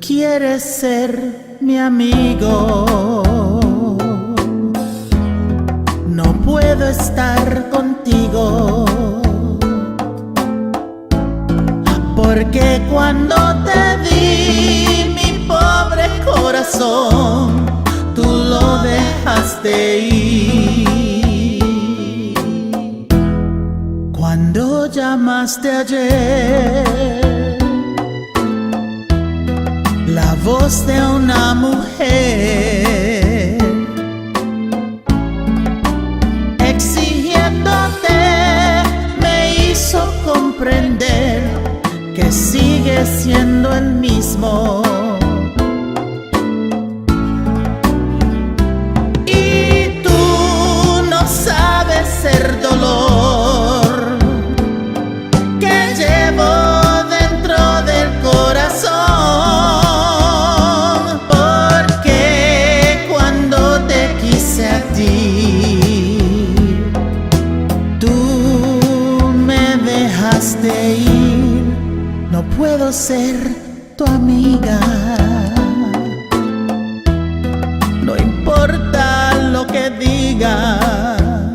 quieres ser mi amigo. No puedo estar contigo, porque cuando te di mi pobre corazón, tú lo dejaste ir. Cuando llamaste ayer, la voz de una mujer exigiéndote me hizo comprender que sigue siendo el mismo. Y tú no sabes el dolor que llevo dentro del corazón, porque cuando te quise a ti, tú me dejaste ir. No puedo ser tu amiga, no importa lo que digas,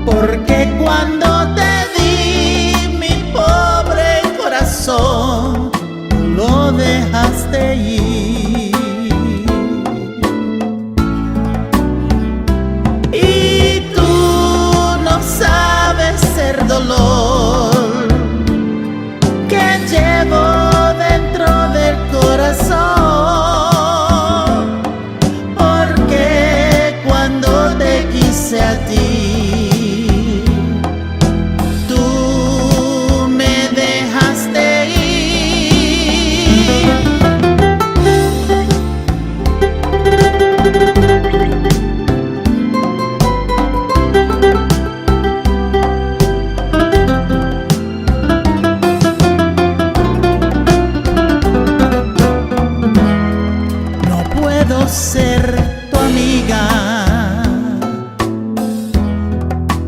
porque cuando te di mi pobre corazón, tú lo dejaste ir. Y tú no sabes el dolor que llevo dentro del corazón, porque cuando te quise a ti, tú me dejaste ir. Ser tu amiga,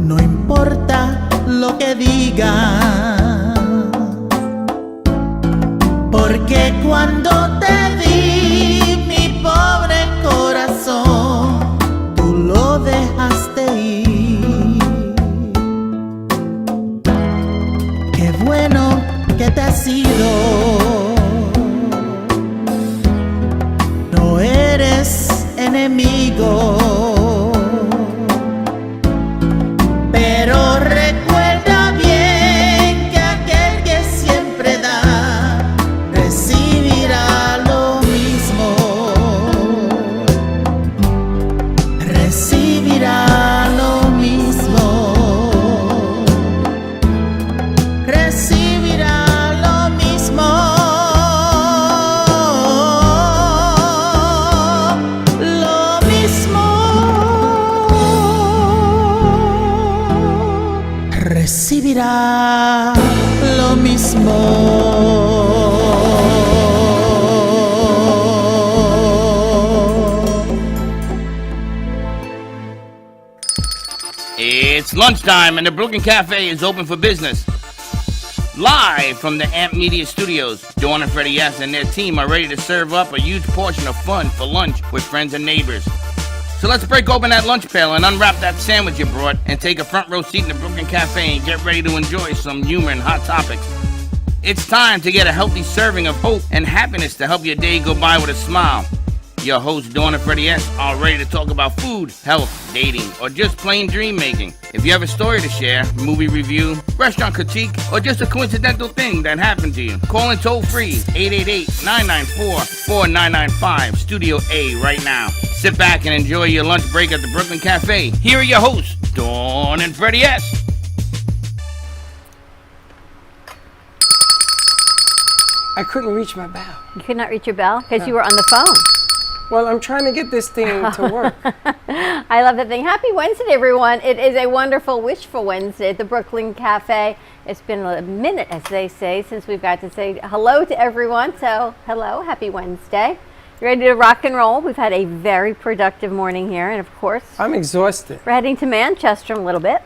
no importa lo que digas, porque cuando te di mi pobre corazón, tú lo dejaste ir. Qué bueno que te has ido, no eres enemigo, pero recuerda bien que aquel que siempre da recibirá lo mismo, recibirá lo mismo, recibirá lo mismo. Recibirá lo mismo. It's lunchtime and the Brooklyn Cafe is open for business. Live from the Amp Media Studios, Dawn and Freddie S. and their team are ready to serve up a huge portion of fun for lunch with friends and neighbors. So let's break open that lunch pail and unwrap that sandwich you brought and take a front row seat in the Brooklyn Cafe and get ready to enjoy some humor and hot topics. It's time to get a healthy serving of hope and happiness to help your day go by with a smile. Your hosts, Dawn and Freddie S., are ready to talk about food, health, dating, or just plain dream making. If you have a story to share, movie review, restaurant critique, or just a coincidental thing that happened to you, call in toll free 888-994-4995, Studio A right now. Sit back and enjoy your lunch break at the Brooklyn Cafe. Here are your hosts, Dawn and Freddie S. I couldn't reach my bell. You could not reach your bell because you were on the phone. Well, I'm trying to get this thing to work. I love that thing. Happy Wednesday, everyone. It is a wonderful Wishful Wednesday at the Brooklyn Cafe. It's been a minute, as they say, since we've got to say hello to everyone. So, hello, happy Wednesday. You ready to rock and roll? We've had a very productive morning here, and of course, I'm exhausted. we're heading to Manchester in a little bit.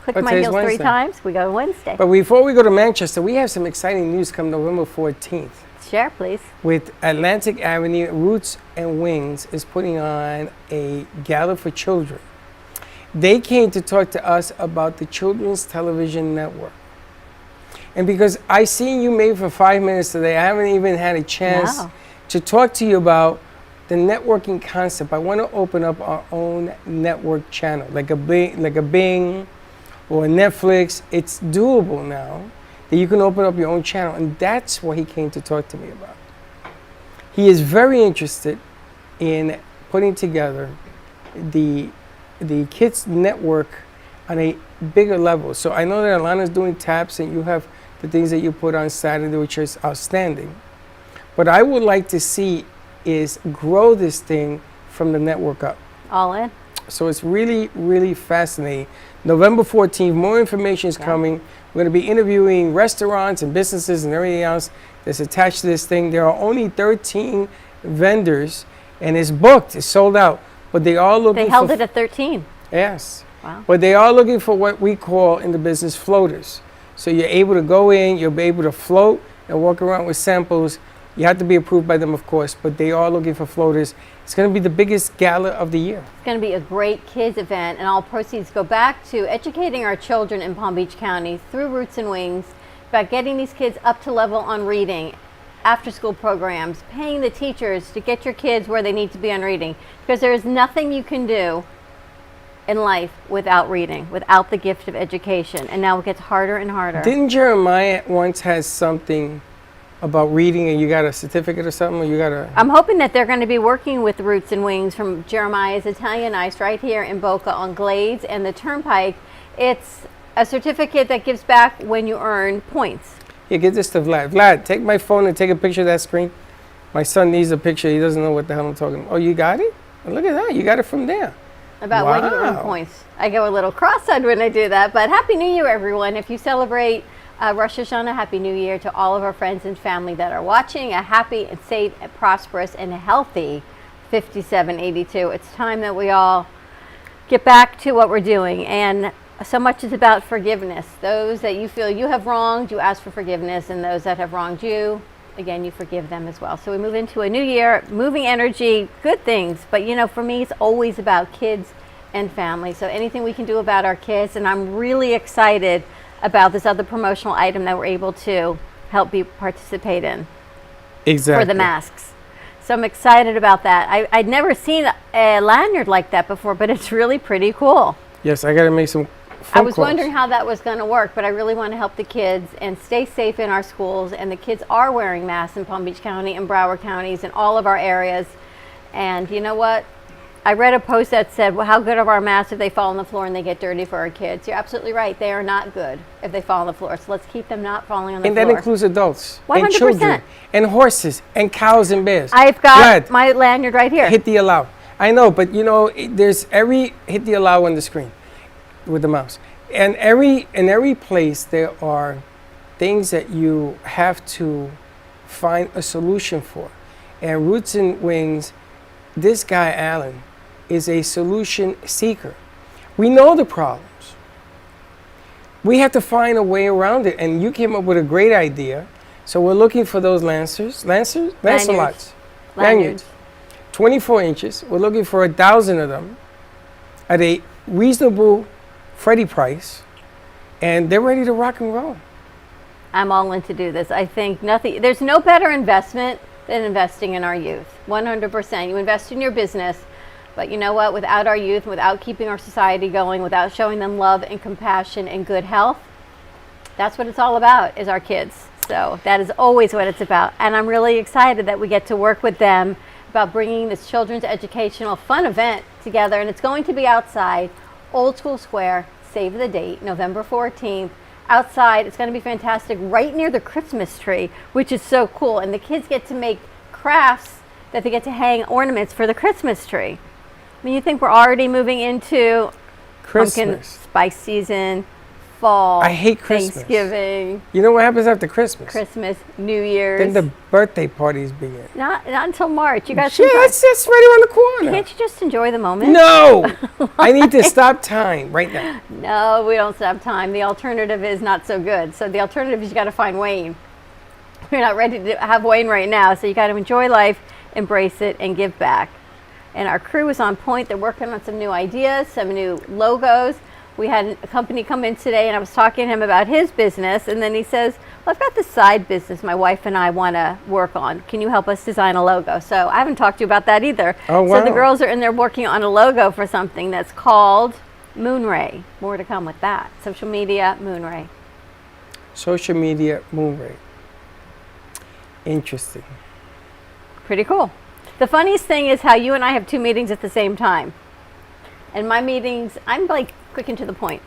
Click But my today's heels 3 Wednesday. times. We go Wednesday. But before we go to Manchester, we have some exciting news come November 14th. Share, please. With Atlantic Avenue, Roots and Wings is putting on a gala for children. They came to talk to us about the Children's Television Network. And because I seen you maybe for 5 minutes today, I haven't even had a chance No. to talk to you about the networking concept. I want to open up our own network channel, like a Bing or a Netflix. It's doable now that you can open up your own channel, and that's what he came to talk to me about. He is very interested in putting together the kids network on a bigger level. So I know that Alana's doing taps, and you have the things that you put on Saturday, which is outstanding. What I would like to see is grow this thing from the network up. All in. So it's really, really fascinating. November 14th, more information is coming. We're going to be interviewing restaurants and businesses and everything else that's attached to this thing. There are only 13 vendors, and it's booked. It's sold out. But they are looking They held it at 13. Yes. Wow. But they are looking for what we call in the business floaters. So you're able to go in, you'll be able to float and walk around with samples. You have to be approved by them, of course, but they are looking for floaters. It's going to be the biggest gala of the year. It's going to be a great kids event, and all proceeds go back to educating our children in Palm Beach County through Roots and Wings about getting these kids up to level on reading, after-school programs, paying the teachers to get your kids where they need to be on reading, because there is nothing you can do in life without reading, without the gift of education, and now it gets harder and harder. Didn't Jeremiah once has something about reading, and you got a certificate or something, or you got a... I'm hoping that they're going to be working with Roots and Wings from Jeremiah's Italian Ice right here in Boca on Glades and the Turnpike. It's a certificate that gives back when you earn points. Here, get this to Vlad. Vlad, take my phone and take a picture of that screen. My son needs a picture. He doesn't know what the hell I'm talking about. Oh, you got it? Well, look at that. You got it from there. About when you earn Wow. points. I go a little cross-eyed when I do that, but Happy New Year, everyone. If you celebrate Rosh Hashanah, Happy New Year to all of our friends and family that are watching. A happy and safe and prosperous and healthy 5782. It's time that we all get back to what we're doing, and so much is about forgiveness. Those that you feel you have wronged, you ask for forgiveness, and those that have wronged you, again, you forgive them as well. So we move into a new year, moving energy, good things, but you know, for me, it's always about kids and family. So anything we can do about our kids, and I'm really excited about this other promotional item that we're able to help you participate in. Exactly. For the masks. So I'm excited about that. I'd never seen a lanyard like that before, but it's really pretty cool. Yes, I got to make some phone I was calls. wondering how that was going to work, but I really want to help the kids and stay safe in our schools. And the kids are wearing masks in Palm Beach County and Broward counties and all of our areas. And you know what? I read a post that said, well, how good are our masks if they fall on the floor and they get dirty for our kids? You're absolutely right. They are not good if they fall on the floor. So let's keep them not falling on the And floor. that includes adults 100%. and children and horses and cows and bears. I've got Vlad, my lanyard right here. hit the allow. I know, but you know, there's hit the allow on the screen with the mouse. And in every place there are things that you have to find a solution for. And Roots and Wings, this guy Alan is a solution seeker. We know the problems. We have to find a way around it, and you came up with a great idea. So we're looking for those Lancelots, lanyards, 24 inches. We're looking for 1,000 of them at a reasonable Freddie price, and they're ready to rock and roll. I'm all in to do this. I think there's no better investment than investing in our youth. 100%. You invest in your business, but you know what? Without our youth, without keeping our society going, without showing them love and compassion and good health, that's what it's all about, is our kids. So that is always what it's about. And I'm really excited that we get to work with them about bringing this children's educational fun event together. And it's going to be outside, Old School Square, save the date, November 14th. Outside, it's going to be fantastic, right near the Christmas tree, which is so cool. And the kids get to make crafts that they get to hang ornaments for the Christmas tree. I mean, you think we're already moving into pumpkin Christmas. spice season, fall. I hate Christmas. Thanksgiving. You know what happens after Christmas? Christmas, New Year's. Then the birthday parties begin. Not until March. You got Yeah, that's right around the corner. Can't you just enjoy the moment? No, I need to stop time right now. No, we don't stop time. The alternative is not so good. So the alternative is you got to find Wayne. We're not ready to have Wayne right now, so you got to enjoy life, embrace it, and give back. And our crew is on point. They're working on some new ideas, some new logos. We had a company come in today, and I was talking to him about his business, and then he says, well, I've got this side business my wife and I want to work on. Can you help us design a logo? So I haven't talked to you about that either. Oh, wow. So the girls are in there working on a logo for something that's called Moonray. More to come with that. Social media, Moonray. Social media, Moonray. Interesting. Pretty cool. The funniest thing is how you and I have 2 meetings at the same time. And my meetings, I'm like quick and to the point.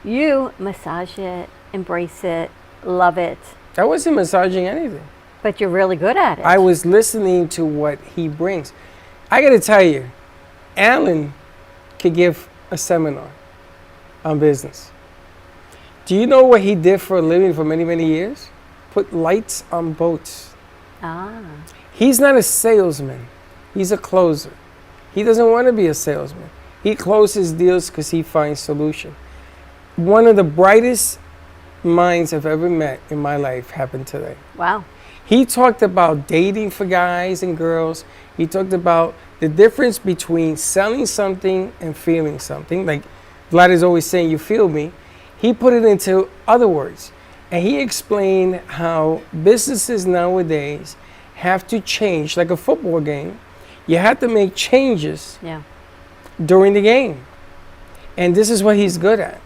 You massage it, embrace it, love it. I wasn't massaging anything. But you're really good at it. I was listening to what he brings. I got to tell you, Alan could give a seminar on business. Do you know what he did for a living for many, many years? Put lights on boats. Ah. He's not a salesman. He's a closer. He doesn't want to be a salesman. He closes deals because he finds solution. One of the brightest minds I've ever met in my life happened today. Wow. He talked about dating for guys and girls. He talked about the difference between selling something and feeling something. Like Vlad is always saying, you feel me. He put it into other words. And he explained how businesses nowadays have to change, like a football game. You have to make changes during the game. And this is what he's good at.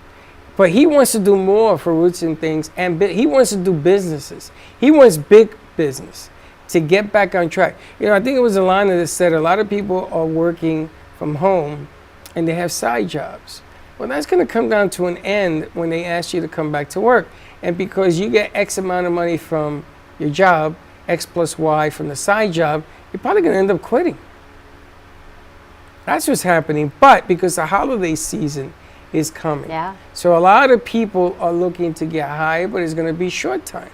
But he wants to do more for Roots and Things, and he wants to do businesses. He wants big business to get back on track. You know, I think it was a line that said a lot of people are working from home and they have side jobs. Well, that's going to come down to an end when they ask you to come back to work. And because you get X amount of money from your job, X plus Y from the side job, you're probably going to end up quitting. That's what's happening. But because the holiday season is coming. Yeah. So a lot of people are looking to get hired, but it's going to be short time.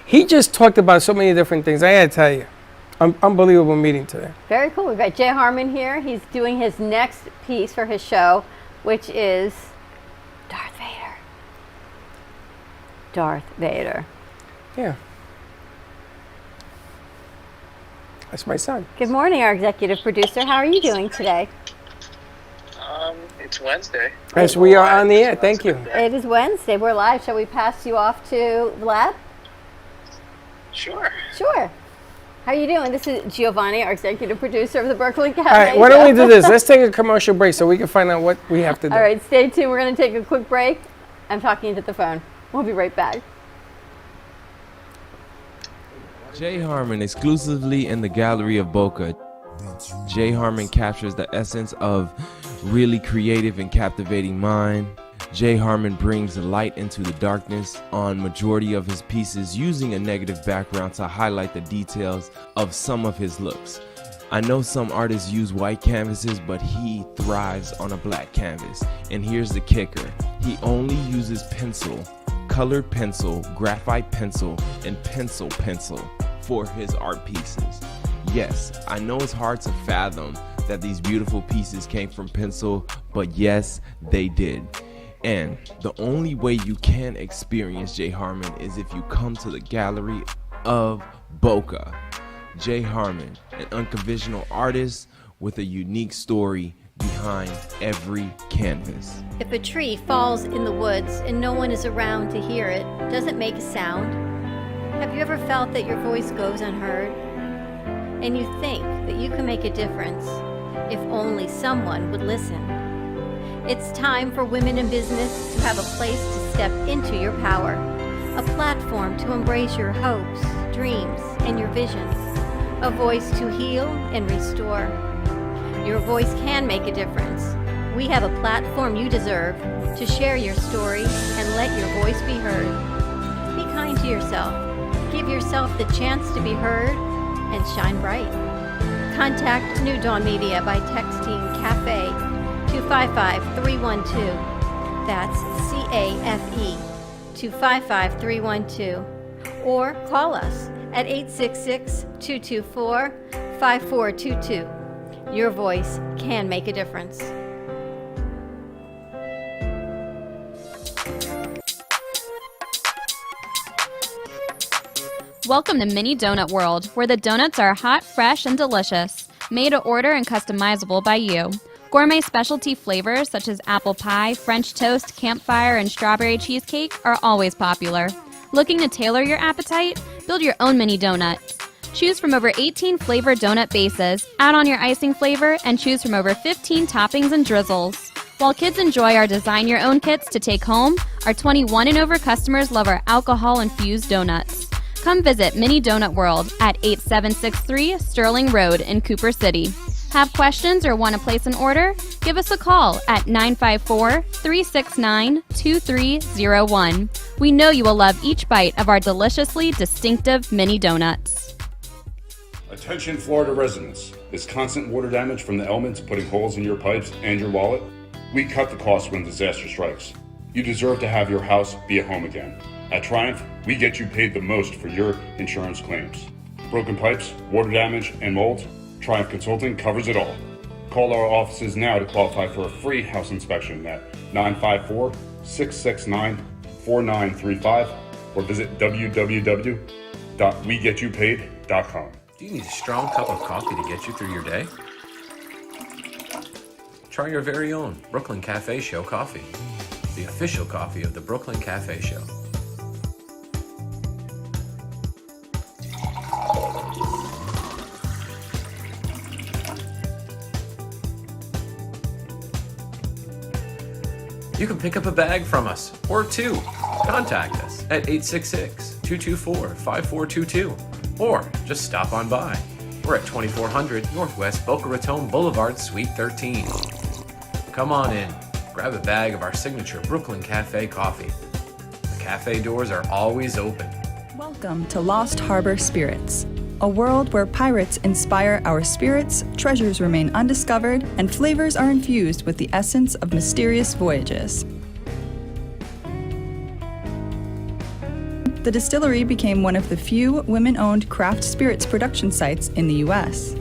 He just talked about so many different things. I got to tell you, unbelievable meeting today. Very cool. We've got Jay Harmon here. He's doing his next piece for his show, which is Darth Vader. Darth Vader. Yeah. That's my son. Good morning, our executive producer. How are you doing today? It's Wednesday. Yes, we are on the air. Thank you. It is Wednesday. We're live. Shall we pass you off to Vlad? Sure. Sure. How are you doing? This is Giovanni, our executive producer of the Brooklyn Cafe. All right, why don't we do this? Let's take a commercial break so we can find out what we have to do. All right, stay tuned. We're going to take a quick break. I'm talking into the phone. We'll be right back. Jay Harmon exclusively in the Gallery of Boca. Jay Harmon captures the essence of really creative and captivating mind. Jay Harmon brings light into the darkness on majority of his pieces, using a negative background to highlight the details of some of his looks. I know some artists use white canvases, but he thrives on a black canvas. And here's the kicker. He only uses pencil, colored pencil, graphite pencil, and pencil for his art pieces. Yes, I know it's hard to fathom that these beautiful pieces came from pencil, but yes, they did. And the only way you can experience Jay Harmon is if you come to the Gallery of Boca. Jay Harmon, an unconventional artist with a unique story behind every canvas. If a tree falls in the woods and no one is around to hear it, does it make a sound? Have you ever felt that your voice goes unheard? And you think that you can make a difference if only someone would listen? It's time for women in business to have a place to step into your power, a platform to embrace your hopes, dreams, and your visions, a voice to heal and restore. Your voice can make a difference. We have a platform you deserve to share your story and let your voice be heard. Be kind to yourself. Give yourself the chance to be heard and shine bright. Contact New Dawn Media by texting CAFE to 55312. That's CAFE to 55312. Or call us at 866-224-5422. Your voice can make a difference. Welcome to Mini Donut World, where the donuts are hot, fresh, and delicious, made to order and customizable by you. Gourmet specialty flavors such as apple pie, French toast, campfire, and strawberry cheesecake are always popular. Looking to tailor your appetite? Build your own mini donuts. Choose from over 18 flavored donut bases, add on your icing flavor, and choose from over 15 toppings and drizzles. While kids enjoy our design your own kits to take home, our 21 and over customers love our alcohol-infused donuts. Come visit Mini Donut World at 8763 Sterling Road in Cooper City. Have questions or want to place an order? Give us a call at 954-369-2301. We know you will love each bite of our deliciously distinctive mini donuts. Attention Florida residents. Is constant water damage from the elements putting holes in your pipes and your wallet? We cut the cost when disaster strikes. You deserve to have your house be a home again. At Triumph, we get you paid the most for your insurance claims. Broken pipes, water damage, and mold? Triumph Consulting covers it all. Call our offices now to qualify for a free house inspection at 954-669-4935 or visit www.wegetYouPaid.com. Do you need a strong cup of coffee to get you through your day? Try your very own Brooklyn Cafe Show coffee, the official coffee of the Brooklyn Cafe Show. You can pick up a bag from us, or two. Contact us at 866-224-5422, or just stop on by. We're at 2400 Northwest Boca Raton Boulevard, Suite 13. Come on in, grab a bag of our signature Brooklyn Cafe coffee. The cafe doors are always open. Welcome to Lost Harbor Spirits, a world where pirates inspire our spirits, treasures remain undiscovered, and flavors are infused with the essence of mysterious voyages. The distillery became one of the few women-owned craft spirits production sites in the U.S.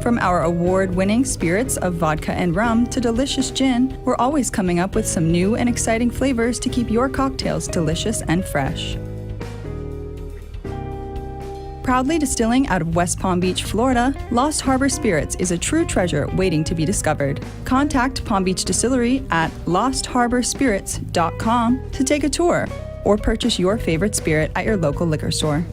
From our award-winning spirits of vodka and rum to delicious gin, we're always coming up with some new and exciting flavors to keep your cocktails delicious and fresh. Proudly distilling out of West Palm Beach, Florida, Lost Harbor Spirits is a true treasure waiting to be discovered. Contact Palm Beach Distillery at lostharborspirits.com to take a tour or purchase your favorite spirit at your local liquor store.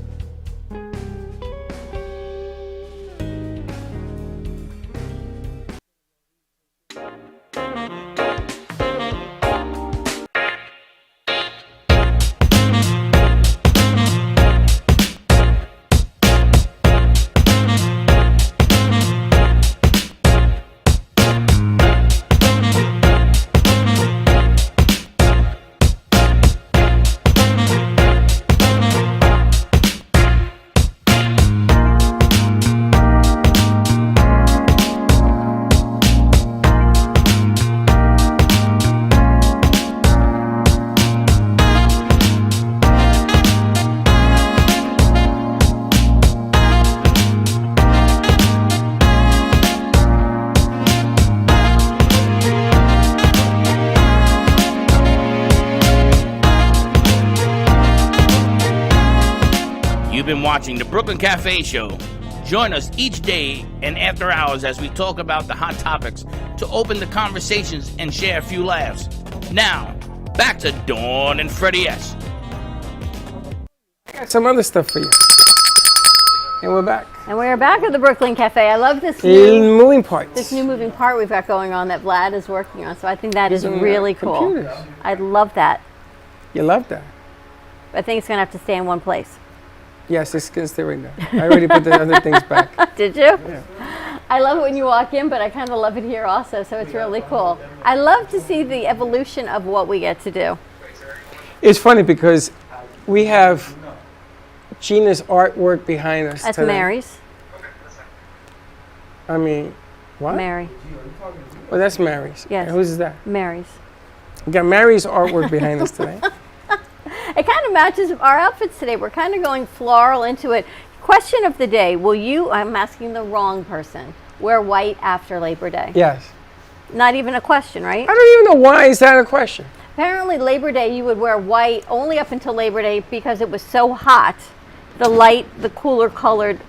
You've been watching the Brooklyn Cafe Show. Join us each day and after hours as we talk about the hot topics to open the conversations and share a few laughs. Now, back to Dawn and Freddie S. I got some other stuff for you. And we're back. And we're back at the Brooklyn Cafe. I love this In moving parts. this new moving part we've got going on that Vlad is working on. So I think that is really cool. Computers. I love that. You love that. I think it's going to have to stay in one place. Yes, it's going to stay right now. I already put the other things back. Did you? Yeah. I love it when you walk in, but I kind of love it here also, so it's really cool. I love to see the evolution of what we get to do. It's funny because we have Gina's artwork behind us. That's today. Mary's. I mean, what? Mary. Oh, that's Mary's. Yes. And whose is that? Mary's. We got Mary's artwork behind us today. It kind of matches our outfits today. We're kind of going floral into it. Question of the day, will you, I'm asking the wrong person, wear white after Labor Day? Yes. Not even a question, right? I don't even know why is that a question. Apparently Labor Day you would wear white only up until Labor Day because it was so hot. The cooler colored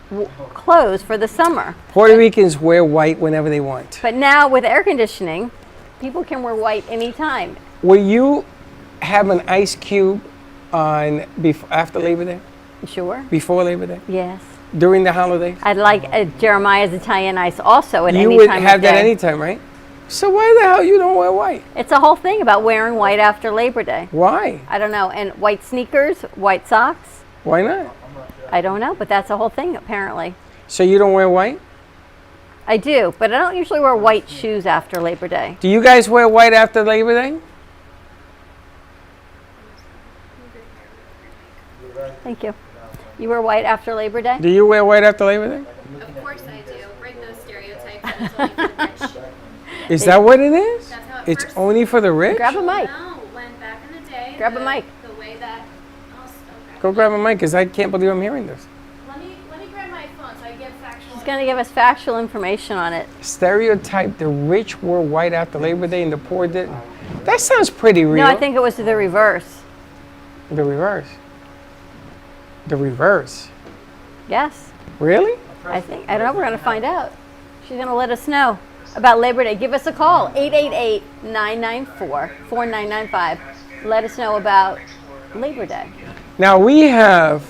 clothes for the summer. Puerto Ricans wear white whenever they want. But now with air conditioning, people can wear white anytime. Will you have an ice cube on after Labor Day? Sure. Before Labor Day? Yes. During the holidays? I'd like Jeremiah's Italian ice also at any time You would of have that day. anytime, right? So why the hell you don't wear white? It's a whole thing about wearing white after Labor Day. Why? I don't know. And white sneakers, white socks. Why not? I don't know, but that's a whole thing apparently. So you don't wear white? I do, but I don't usually wear white shoes after Labor Day. Do you guys wear white after Labor Day? Thank you. You wear white after Labor Day? Do you wear white after Labor Day? Of course I do. Break those stereotypes. That it's only for the rich. Is that what it is? That's how It's first- only for the rich? Grab a mic. No, when back in the day. Grab a mic. The way that. Okay. Go grab a mic because I can't believe I'm hearing this. Let me grab my phone so I get factual. He's going to give us factual information on it. Stereotype, the rich wore white after Labor Day and the poor didn't. That sounds pretty real. No, I think it was the reverse. The reverse. The reverse. Yes. Really? I don't know. We're going to find out. She's going to let us know about Labor Day. Give us a call, 888-994-4995. Let us know about Labor Day. Now we have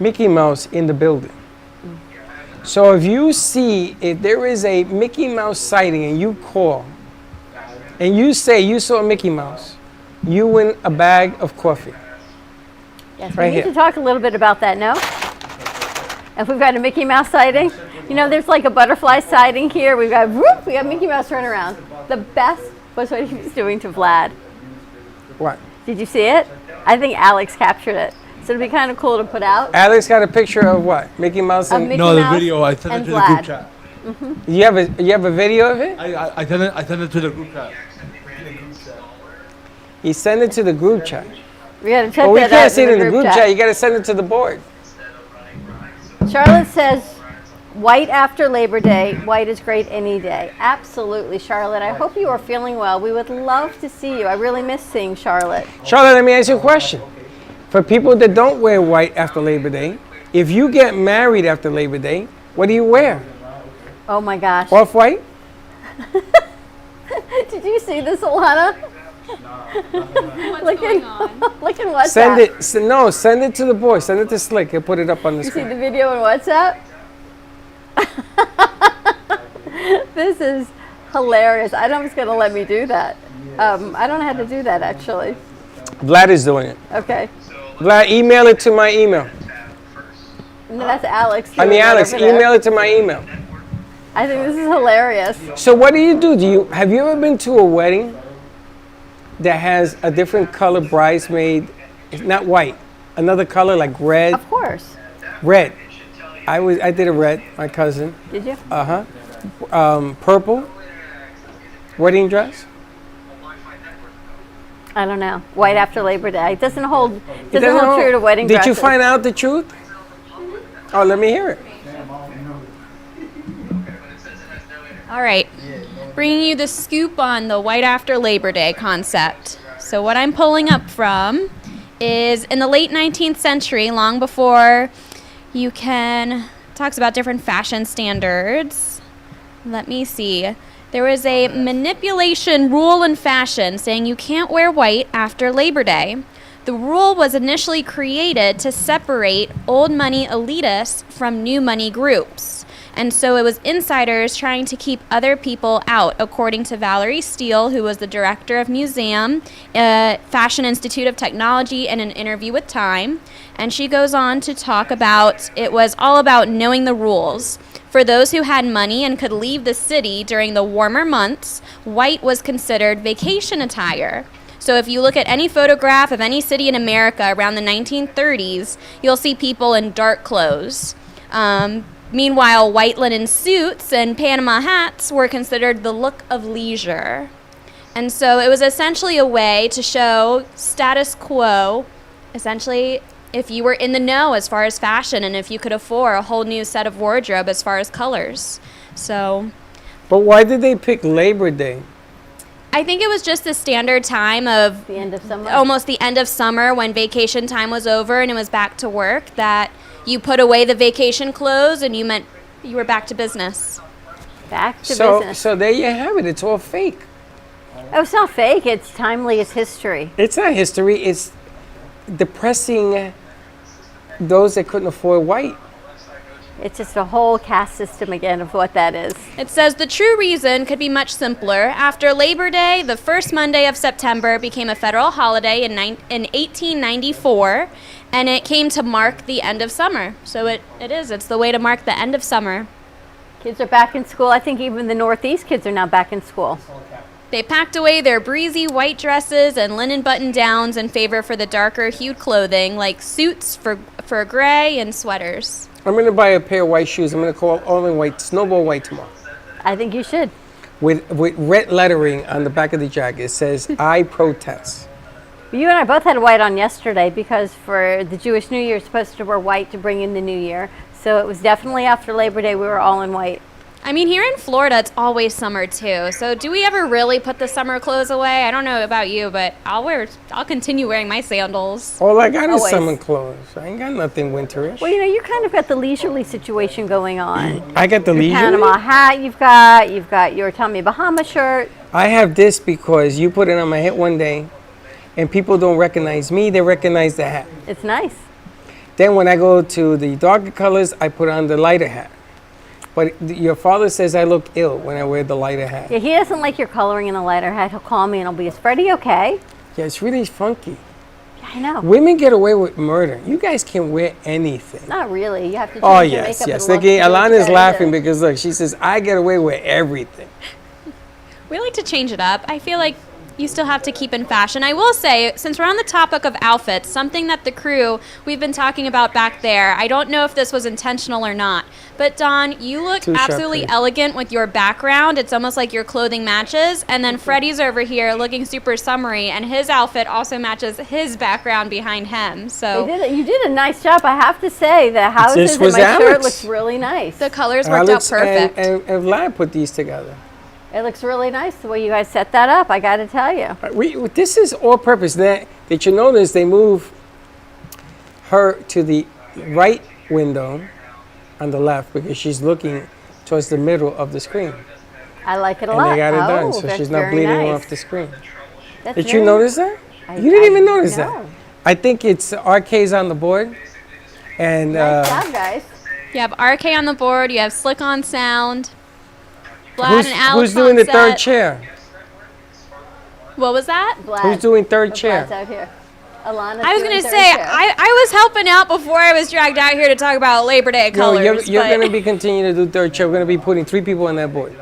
Mickey Mouse in the building. So if there is a Mickey Mouse sighting and you call and you say you saw Mickey Mouse, you win a bag of coffee. Yes, Right we need here. to talk a little bit about that, no? If we've got a Mickey Mouse sighting, you know, there's like a butterfly sighting here. We got Mickey Mouse running around. The best was what he was doing to Vlad. What? Did you see it? I think Alex captured it. So it'd be kind of cool to put out. Alex got a picture of what? Mickey Mouse Of and Mickey No, the Mouse video. I sent it and to the Vlad. group chat. you have a video of it? I sent it to the group chat. He sent it to the group chat. We got to check But we that can't out see it in the group chat. You got to send it to the board. Charlotte says, white after Labor Day. White is great any day. Absolutely, Charlotte. I hope you are feeling well. We would love to see you. I really miss seeing Charlotte. Charlotte, let me ask you a question. For people that don't wear white after Labor Day, if you get married after Labor Day, what do you wear? Oh my gosh. Off-white? Did you see this, Alana? What's going on? Look at WhatsApp. Send it. Send it to the boy. Send it to Slick and put it up on the You see screen. the video on WhatsApp? This is hilarious. I don't know if it's going to let me do that. I don't know how to do that, actually. Vlad is doing it. Okay. Vlad, email it to my email. And then that's Alex. I mean, doing that Alex, over there. email it to my email. I think this is hilarious. So what do you do? Have you ever been to a wedding that has a different color bridesmaid? It's not white. Another color like red. Of course. Red. I did a red. My cousin. Did you? Purple. Wedding dress. I don't know. White after Labor Day. It doesn't hold true to wedding Did dresses. you find out the truth? Oh, let me hear it. All right. Bringing you the scoop on the white after Labor Day concept. So what I'm pulling up from is in the late 19th century, long before talks about different fashion standards. Let me see. There was a manipulation rule in fashion saying you can't wear white after Labor Day. The rule was initially created to separate old money elitists from new money groups. And so it was insiders trying to keep other people out, according to Valerie Steele, who was the director of Museum, Fashion Institute of Technology, in an interview with Time. And she goes on to talk about it was all about knowing the rules. For those who had money and could leave the city during the warmer months, white was considered vacation attire. So if you look at any photograph of any city in America around the 1930s, you'll see people in dark clothes. Meanwhile, white linen suits and Panama hats were considered the look of leisure. And so it was essentially a way to show status quo, essentially if you were in the know as far as fashion and if you could afford a whole new set of wardrobe as far as colors. So. But why did they pick Labor Day? I think it was just the standard time of The end of summer. almost the end of summer when vacation time was over and it was back to work, that you put away the vacation clothes and you meant you were back to business. Back to business. So there you have it. It's all fake. Oh, it's not fake. It's timely as history. It's not history. It's depressing those that couldn't afford white. It's just a whole caste system again of what that is. It says the true reason could be much simpler. After Labor Day, the first Monday of September became a federal holiday in 1894, and it came to mark the end of summer. So it's the way to mark the end of summer. Kids are back in school. I think even the Northeast kids are now back in school. They packed away their breezy white dresses and linen button-downs in favor for the darker hued clothing, like suits for gray and sweaters. I'm going to buy a pair of white shoes. I'm going to call all in white, snowball white tomorrow. I think you should. With red lettering on the back of the jacket. It says, I protest. You and I both had white on yesterday because for the Jewish New Year, you're supposed to wear white to bring in the new year. So it was definitely after Labor Day, we were all in white. I mean, here in Florida, it's always summer too. So do we ever really put the summer clothes away? I don't know about you, but I'll continue wearing my sandals. All I got is Always. summer clothes. I ain't got nothing winterish. Well, you kind of got the leisurely situation going on. I got the Your leisure. Panama hat you've got your Tommy Bahama shirt. I have this because you put it on my head one day, and people don't recognize me, they recognize the hat. It's nice. Then when I go to the darker colors, I put on the lighter hat. But your father says I look ill when I wear the lighter hat. Yeah, he doesn't like your coloring in the lighter hat. He'll call me and I'll be, is Freddie okay? Yeah, it's really funky. Yeah, I know. Women get away with murder. You guys can wear anything. Not really. You have to change Oh, your yes, makeup yes. and look Look, to do what Alana's you laughing gotta do. because, look, she says, I get away with everything. We like to change it up. I feel like you still have to keep in fashion. I will say, since we're on the topic of outfits, something that the crew, we've been talking about back there, I don't know if this was intentional or not, but Don, you look Too sharp, absolutely please. elegant with your background. It's almost like your clothing matches. And then Freddie's over here looking super summery, and his outfit also matches his background behind him. So You did a nice job. I have to say, the houses and was my shirt Alex. looks really nice. the colors worked Alex out perfect. and Vlad put these together. It looks really nice the way you guys set that up, I got to tell you. This is all purpose. Did you notice they move her to the right window on the left because she's looking towards the middle of the screen. I like it a And lot. they got it done, Oh, so that's she's not very bleeding nice. off the screen. That's Did you very- notice that? You didn't even notice that. I think it's RK's on the board. And Nice job, guys. You have RK on the board, you have Slick on sound, Vlad and Alex who's doing on the set. third chair? What was that? Vlad. Who's doing third Oh, chair? Vlad's out here. Alana's I was doing going to third say, chair. I was helping out before I was dragged out here to talk about Labor Day No, colors. you're but- going to be continuing to do third chair. We're going to be putting 3 people on that board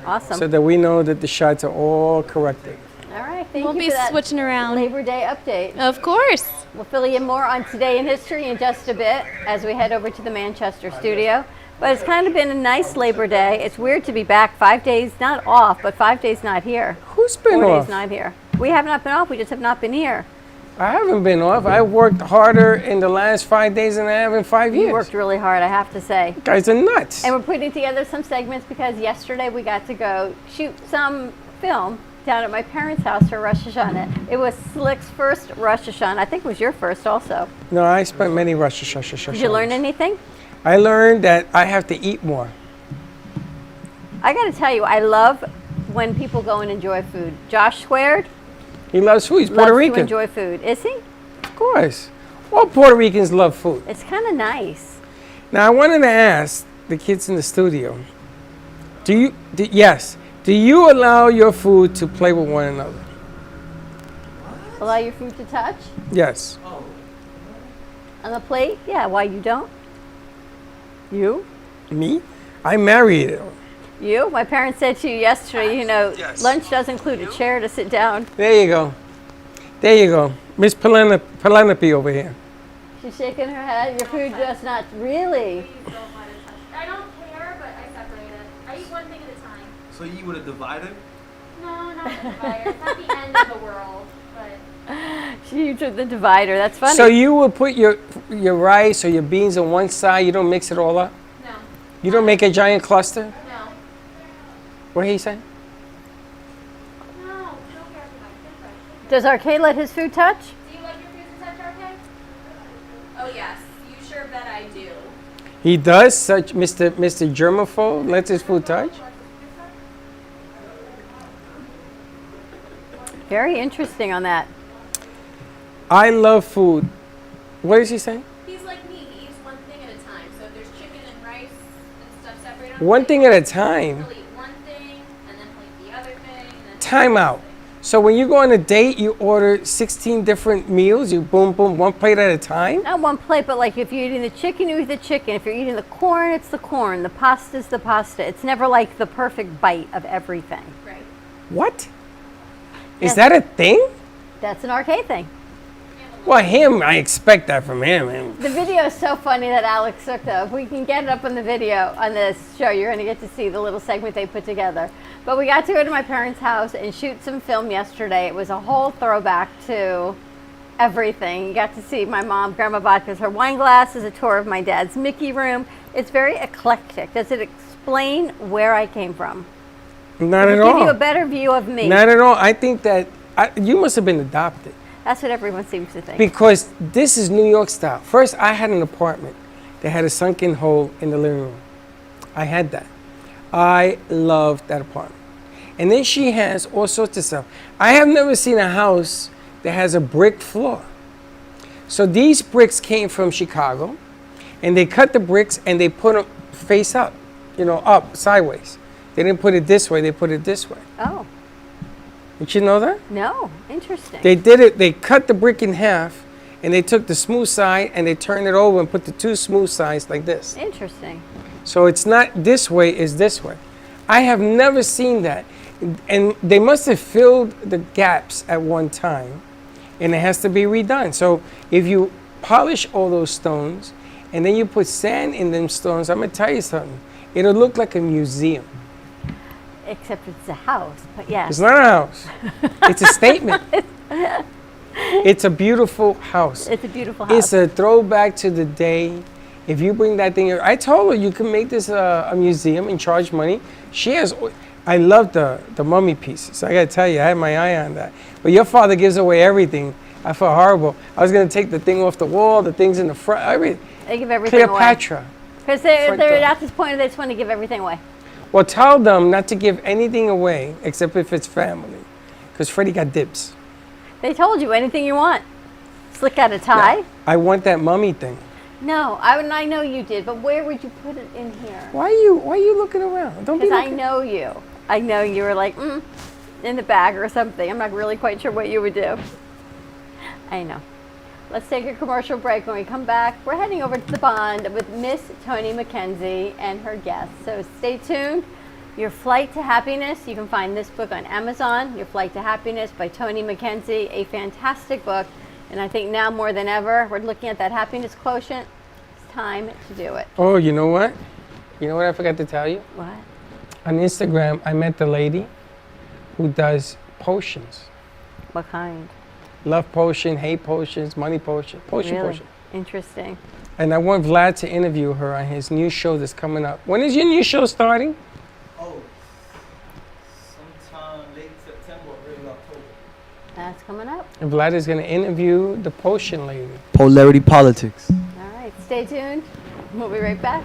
Awesome. so that we know that the shots are all corrected. All right, thank We'll you be for that switching around. Labor Day update. Of course. We'll fill you in more on Today in History in just a bit as we head over to the Manchester studio. But it's kind of been a nice Labor Day. It's weird to be back 5 days, not off, but 5 days not here. Who's been 4 off? days not here. We have not been off, we just have not been here. I haven't been off. I worked harder in the last 5 days than I have in 5 years. You worked really hard, I have to say. You guys are nuts. And we're putting together some segments because yesterday we got to go shoot some film down at my parents' house for Rosh Hashanah. It was Slick's first Rosh Hashanah. I think it was your first also. No, I spent many Rosh Hashanah. Did you learn anything? I learned that I have to eat more. I got to tell you, I love when people go and enjoy food. Josh Squared He loves food. He's loves Puerto to Rican. enjoy food. Is he? Of course. All Puerto Ricans love food. It's kind of nice. Now, I wanted to ask the kids in the studio, do you allow your food to play with one another? Allow your food to touch Yes. on the plate? Yeah, why you don't? You? Me? I married it. You? My parents said to you yesterday, lunch does include a chair to sit down. There you go. There you go. Miss Penelope over here. She's shaking her head. Your food does not really. I don't care, but I separate it. I eat one thing at a time. So you eat with a divider? No, not the divider. It's not the end of the world, but... She took the divider. That's funny. So you will put your rice or your beans on one side. You don't mix it all up. No. You don't make a giant cluster. No. What are you saying? No. Don't care for my food touch. Does Arcade let his food touch? Do you like your food to touch, okay? Oh, yes. You sure bet I do. He does. Such Mr. Germaphobe lets his food touch. Very interesting on that. I love food. What is he saying? He's like me. He eats one thing at a time. So if there's chicken and rice and stuff separated. One thing at a time. He'll eat one thing, and then he'll eat the other thing, and then... Time out. So when you go on a date, you order 16 different meals. You boom, boom, one plate at a time. Not one plate, but like if you're eating the chicken, you eat the chicken. If you're eating the corn, it's the corn. The pasta's the pasta. It's never like the perfect bite of everything. Right. What? Yes. Is that a thing? That's an Arcade thing. Well, him, I expect that from him. The video is so funny that Alex took though. If we can get it up on the video on this show, you're going to get to see the little segment they put together. But we got to go to my parents' house and shoot some film yesterday. It was a whole throwback to everything. You got to see my mom, Grandma Vodka's her wine glasses, a tour of my dad's Mickey room. It's very eclectic. Does it explain where I came from? Not at Does it give you a all. better view of me? Not at all. I think that you must have been adopted. That's what everyone seems to think. Because this is New York style. First, I had an apartment that had a sunken hole in the living room. I had that. I loved that apartment. And then she has all sorts of stuff. I have never seen a house that has a brick floor. So these bricks came from Chicago, and they cut the bricks and they put them face up, up, sideways. They didn't put it this way, they put it this way. Oh. Did you know that? No, interesting. They did it, they cut the brick in half, and they took the smooth side and they turned it over and put the two smooth sides like this. Interesting. So it's not this way, it's this way. I have never seen that. And they must have filled the gaps at one time, and it has to be redone. So if you polish all those stones, and then you put sand in them stones, I'm gonna tell you something. It'll look like a museum. Except it's a house, but yes. It's not a house. It's a statement. It's a beautiful house. It's a beautiful house. It's a throwback to the day. If you bring that thing, I told her you can make this a museum and charge money. She has, I love the mummy pieces. I gotta tell you, I had my eye on that. But your father gives away everything. I felt horrible. I was gonna take the thing off the wall, the things in the front, everything. They give everything away. Cleopatra. Because they're at this point, they just want to give everything away. Well, tell them not to give anything away except if it's family. Because Freddie got dibs. They told you anything you want. Slick out a tie. No, I want that mummy thing. No, I know you did, but where would you put it in here? Why are you looking around? Don't be Because I looking. know you. I know you were like, in the bag or something. I'm not really quite sure what you would do. I know. Let's take a commercial break. When we come back, we're heading over to the Bond with Miss Toni Mackenzie and her guests. So stay tuned. Your Flight to Happiness. You can find this book on Amazon. Your Flight to Happiness by Toni Mackenzie. A fantastic book. And I think now more than ever, we're looking at that happiness quotient. It's time to do it. Oh, you know what? You know what I forgot to tell you? What? On Instagram, I met the lady who does potions. What kind? Love potion, hate potions, money potion, Really? potion. Interesting. And I want Vlad to interview her on his new show that's coming up. When is your new show starting? Oh, sometime late September, early October. That's coming up. And Vlad is going to interview the potion lady. Polarity Politics. All right, stay tuned. We'll be right back.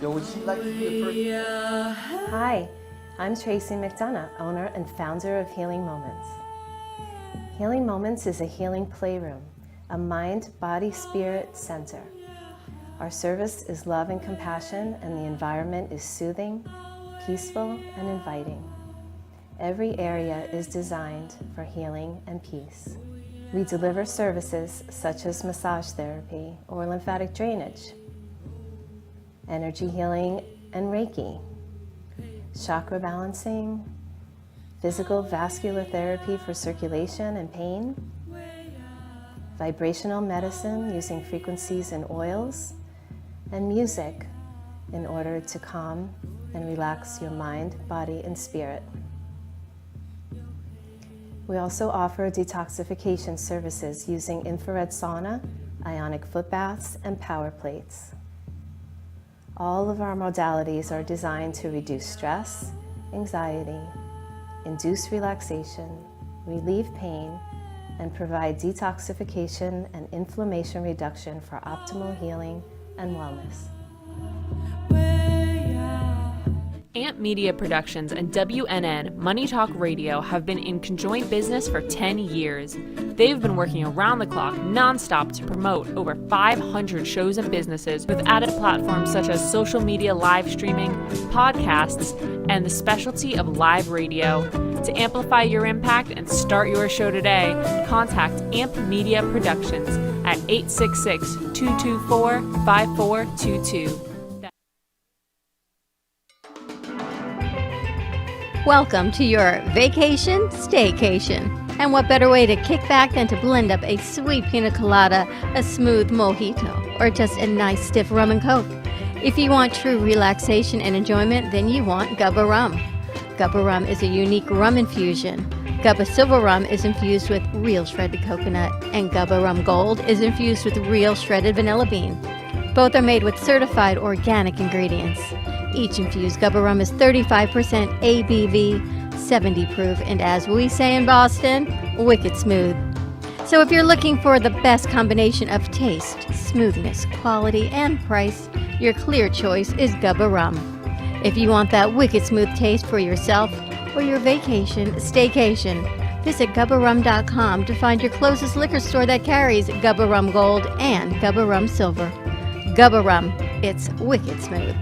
Yo, would you like to be the first? Hi, I'm Tracy McDonough, owner and founder of Healing Moments. Healing Moments is a healing playroom, a mind, body, spirit center. Our service is love and compassion, and the environment is soothing, peaceful, and inviting. Every area is designed for healing and peace. We deliver services such as massage therapy or lymphatic drainage, energy healing and Reiki, chakra balancing, physical vascular therapy for circulation and pain, vibrational medicine using frequencies and oils, and music in order to calm and relax your mind, body, and spirit. We also offer detoxification services using infrared sauna, ionic foot baths, and power plates. All of our modalities are designed to reduce stress, anxiety, induce relaxation, relieve pain, and provide detoxification and inflammation reduction for optimal healing and wellness. Amp Media Productions and WNN Money Talk Radio have been in conjoint business for 10 years. They've been working around the clock, nonstop, to promote over 500 shows and businesses with added platforms such as social media live streaming, podcasts, and the specialty of live radio. To amplify your impact and start your show today, contact Amp Media Productions at 866-224-5422. Welcome to your vacation staycation. And what better way to kick back than to blend up a sweet pina colada, a smooth mojito, or just a nice stiff rum and coke. If you want true relaxation and enjoyment, then you want Gubba Rum. Gubba Rum is a unique rum infusion. Gubba Silver Rum is infused with real shredded coconut, and Gubba Rum Gold is infused with real shredded vanilla bean. Both are made with certified organic ingredients. Each infused Gubba Rum is 35% ABV, 70 proof, and as we say in Boston, wicked smooth. So if you're looking for the best combination of taste, smoothness, quality, and price, your clear choice is Gubba Rum. If you want that wicked smooth taste for yourself or your vacation staycation, visit GubbaRum.com to find your closest liquor store that carries Gubba Rum Gold and Gubba Rum Silver. Gubba Rum, it's wicked smooth.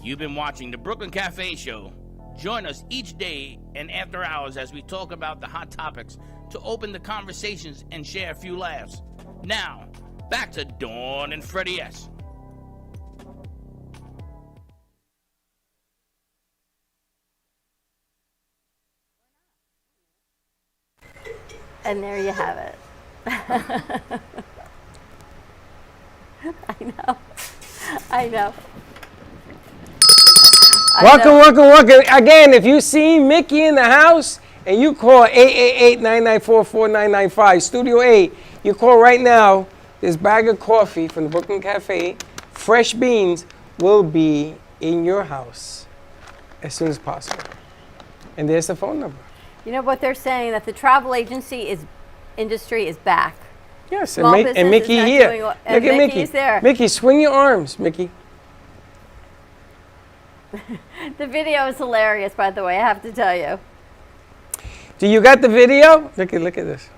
You've been watching the Brooklyn Cafe Show. Join us each day and after hours as we talk about the hot topics to open the conversations and share a few laughs. Now, back to Dawn and Freddie S. And there you have it. I know. Welcome. Again, if you see Mickey in the house and you call 888-994-4995, Studio 8, you call right now. This bag of coffee from the Brooklyn Cafe, fresh beans, will be in your house as soon as possible. And there's the phone number. You know what they're saying, that the travel agency industry is back. Yes, and Mickey here. Look at Mickey. There. Mickey, swing your arms, Mickey. The video is hilarious, by the way, I have to tell you. Do you got the video? Look at this.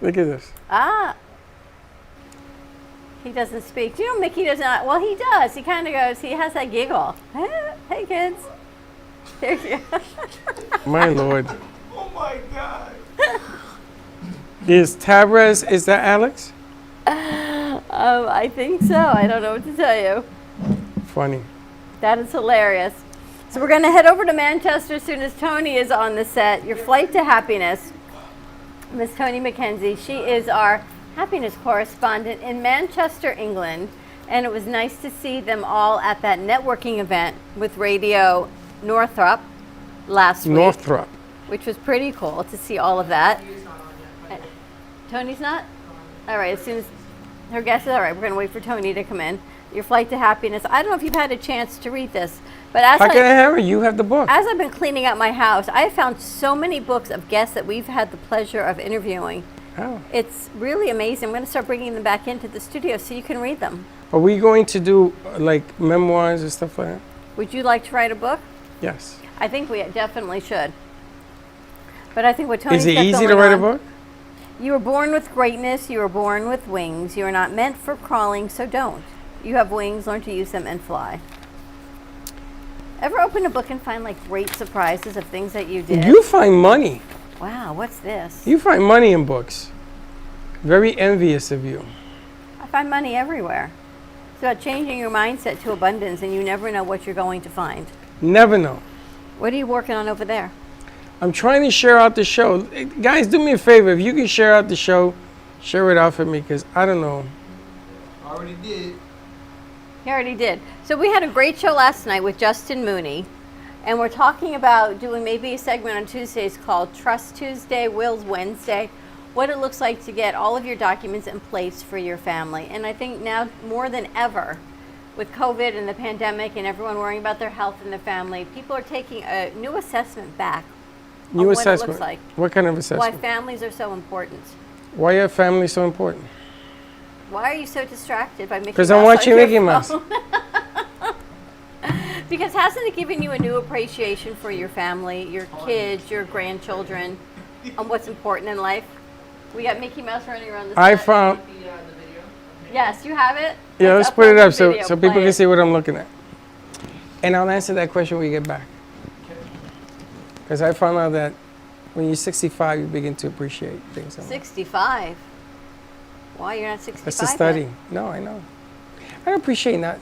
Look at this. He doesn't speak. Do you know Mickey does not? Well, he does. He kind of goes, he has that giggle. Hey, kids. There you go. My Lord. Oh my God. Is Tavares, is that Alex? I think so. I don't know what to tell you. Funny. That is hilarious. So we're going to head over to Manchester as soon as Toni is on the set. Your flight to happiness. Miss Toni Mackenzie. She is our happiness correspondent in Manchester, England. And it was nice to see them all at that networking event with Radio Northrop last week. Which was pretty cool to see all of that. Toni's not? All right, as soon as her guest is all right, we're going to wait for Toni to come in. Your flight to happiness. I don't know if you've had a chance to read this, but as How can I have it? You have the book. As I've been cleaning up my house, I have found so many books of guests that we've had the pleasure of interviewing. Oh. It's really amazing. I'm going to start bringing them back into the studio so you can read them. Are we going to do like memoirs and stuff like that? Would you like to write a book? Yes. I think we definitely should. But I think what Toni's Is it got easy to going write a on- book? You were born with greatness. You were born with wings. You are not meant for crawling, so don't. You have wings. Learn to use them and fly. Ever open a book and find like great surprises of things that you did? You find money. Wow, what's this? You find money in books. Very envious of you. I find money everywhere. It's about changing your mindset to abundance, and you never know what you're going to find. Never know. What are you working on over there? I'm trying to share out the show. Guys, do me a favor. If you can share out the show, share it out for me, because I don't know. I already did. He already did. So we had a great show last night with Justin Mooney, and we're talking about doing maybe a segment on Tuesdays called Trust Tuesday, Wills Wednesday, what it looks like to get all of your documents in place for your family. And I think now more than ever, with COVID and the pandemic and everyone worrying about their health and their family, people are taking a new assessment back. New on assessment. What it looks like. What kind of assessment? Why families are so important. Why are families so important? Why are you so distracted by Mickey Mouse? Because I'm watching Mickey Mouse. Because hasn't it given you a new appreciation for your family, your kids, your grandchildren, on what's important in life? We got Mickey Mouse running around the I set. found. Yes, you have it? Yeah, let's put it upload up the so video, people play can it. see what I'm looking at. And I'll answer that question when we get back. Because I found out that when you're 65, you begin to appreciate things. 65? Why, you're not 65 That's a study. yet? No, I know. I don't appreciate nothing.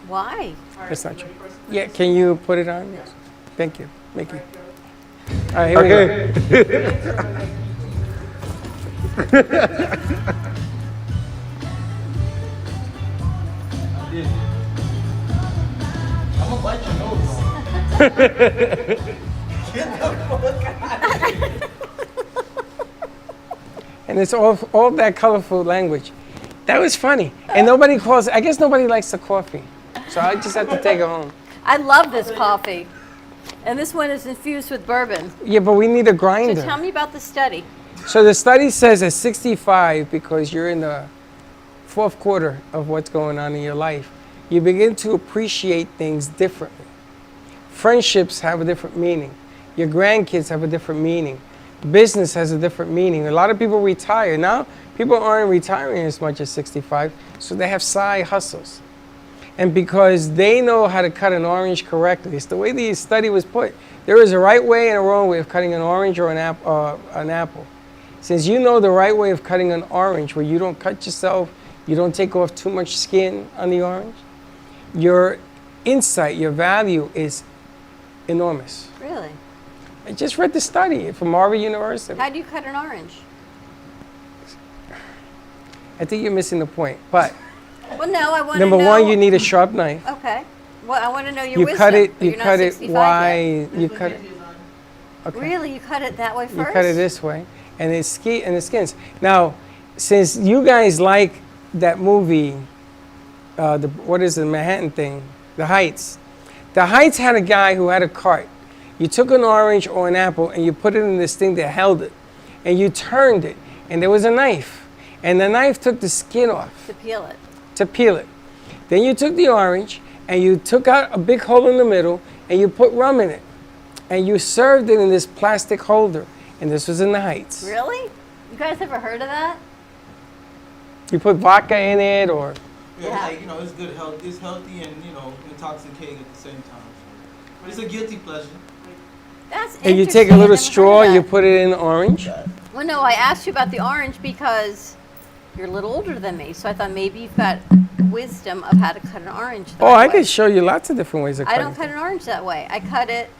Why? That's not true. Yeah, can you put it on? Yes. Thank you, Mickey. All right, here we go. I'm gonna bite your nose off. Get the fuck out of here. And it's all that colorful language. That was funny. And nobody calls, I guess nobody likes the coffee. So I just have to take it home. I love this coffee. And this one is infused with bourbon. Yeah, but we need a grinder. So tell me about the study. So the study says at 65, because you're in the fourth quarter of what's going on in your life, you begin to appreciate things differently. Friendships have a different meaning. Your grandkids have a different meaning. Business has a different meaning. A lot of people retire. Now, people aren't retiring as much as 65, so they have side hustles. And because they know how to cut an orange correctly, it's the way the study was put. There is a right way and a wrong way of cutting an orange or an apple. Since you know the right way of cutting an orange, where you don't cut yourself, you don't take off too much skin on the orange, your insight, your value is enormous. Really? I just read the study from Harvard University. How do you cut an orange? I think you're missing the point. But Well, no, I want to know. number one, you need a sharp knife. Okay. Well, I want to know your You wisdom. cut it. but You you're not cut it 65 wide. yet. You cut it. Okay. Really? You cut it that way first? You cut it this way, and it skins. Now, since you guys like that movie, what is the Manhattan thing? The Heights. The Heights had a guy who had a cart. You took an orange or an apple and you put it in this thing that held it, and you turned it, and there was a knife, and the knife took the skin off. To peel it. To peel it. Then you took the orange and you took out a big hole in the middle and you put rum in it, and you served it in this plastic holder, and this was in the Heights. Really? You guys ever heard of that? You put vodka in it, or Yeah, like, it's good health. It's healthy and, intoxicating at the same time. But it's a guilty pleasure. That's and you interesting. take a I've little never heard straw of and you that. put it in the orange. Well, no, I asked you about the orange because you're a little older than me, so I thought maybe you've got wisdom of how to cut an orange. Oh, I could show you lots of different ways of I cutting. don't cut an orange that way. I cut it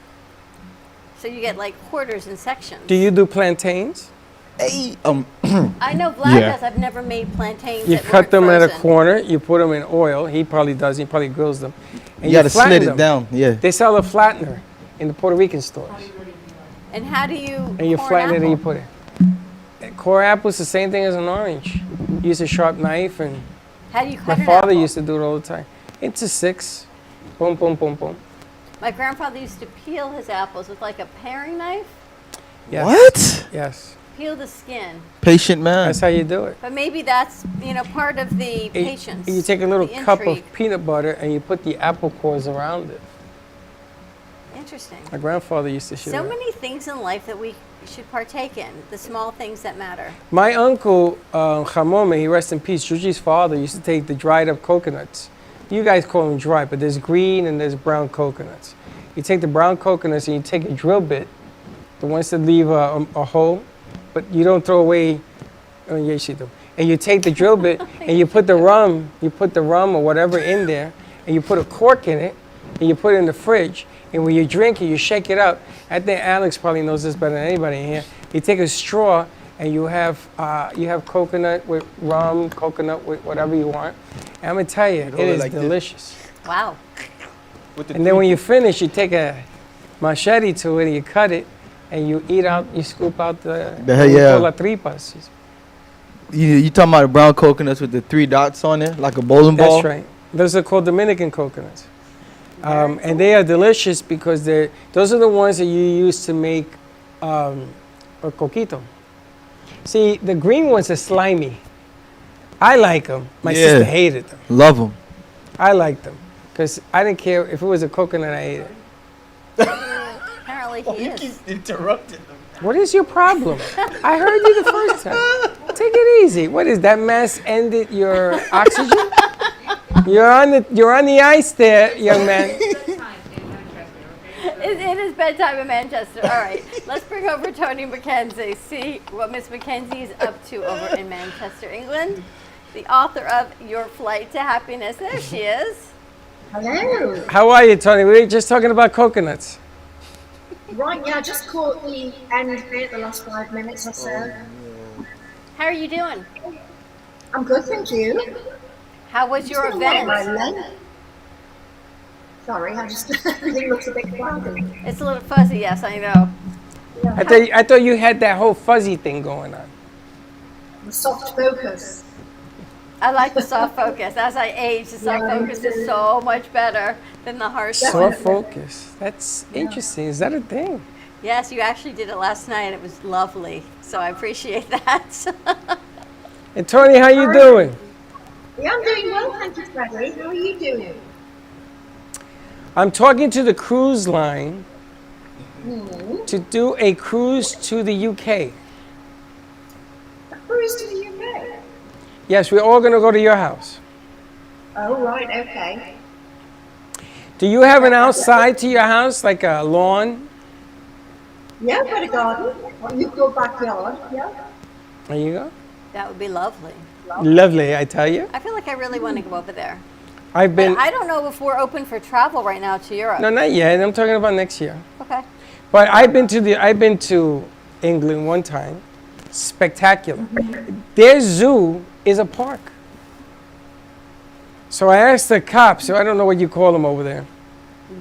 so you get like quarters and sections. Do you do plantains? Hey, I know Vlad Yeah. does. I've never made plantains. You that cut weren't them at a frozen. corner. You put them in oil. He probably does. He probably grills them. And You gotta flatten slit it them. down, yeah. They sell a flattener in the Puerto Rican stores. And how do you? And you core an flatten it and you apple? put it. Core apple is the same thing as an orange. Use a sharp knife, and How do you cut my an father apple? used to do it all the time. Into 6. Boom, boom, boom, boom. My grandfather used to peel his apples with like a paring knife. Yes. What? Yes. Peel the skin. Patient man. That's how you do it. But maybe that's part of the patience. You take a little the cup intrigue. of peanut butter and you put the apple cores around it. Interesting. My grandfather used to show So that. many things in life that we should partake in. The small things that matter. My uncle, Jamome, he rest in peace, Juji's father, used to take the dried up coconuts, you guys call them dry, but there's green and there's brown coconuts. You take the brown coconuts and you take a drill bit, the ones that leave a hole, but you don't throw away. Oh, yes, you do. And you take the drill bit and you put the rum or whatever in there, and you put a cork in it, and you put it in the fridge. And when you drink it, you shake it up. I think Alex probably knows this better than anybody in here. You take a straw and you have coconut with rum, coconut with whatever you want. And I'm gonna tell you, it is like delicious. Wow. And then when you finish, you take a machete to it and you cut it, and you scoop out the la tripas. You talking about the brown coconuts with the 3 dots on it, like a bowling ball? That's right. Those are called Dominican coconuts. And they are delicious because those are the ones that you use to make a coquito. See, the green ones are slimy. I like them. My sister hated them. Love them. I like them because I didn't care if it was a coconut, I ate it. Apparently he is. You keep interrupting them. What is your problem? I heard you the first time. Take it easy. What is that mess ended your oxygen? You're on the ice there, young man. It is bedtime in Manchester. All right, let's bring over Toni Mackenzie. See what Miss Mackenzie is up to over in Manchester, England. The author of Your Flight to Happiness. There she is. Hello. How are you, Toni? We were just talking about coconuts. Right, yeah, I just caught the end bit, the last 5 minutes or so. How are you doing? I'm good, thank you. How was your event? Sorry, everything looks a bit cloudy. It's a little fuzzy, yes, I know. I thought you had that whole fuzzy thing going on. The soft focus. I like the soft focus. As I age, the soft focus is so much better than the harsh soft focus. That's interesting. Is that a thing? Yes, you actually did it last night, and it was lovely. So I appreciate that. And Toni, how you doing? Yeah, I'm doing well, thank you, Freddie. How are you doing? I'm talking to the cruise line to do a cruise to the UK. A cruise to the UK? Yes, we're all going to go to your house. Oh, right, okay. Do you have an outside to your house, like a lawn? Yeah, I've got a garden. You've got a backyard, yeah. There you go. That would be lovely. Lovely, I tell you. I feel like I really want to go over there. I've been. But I don't know if we're open for travel right now to Europe. No, not yet. I'm talking about next year. Okay. But I've been to England one time. Spectacular. Their zoo is a park. So I asked the cops. So I don't know what you call them over there.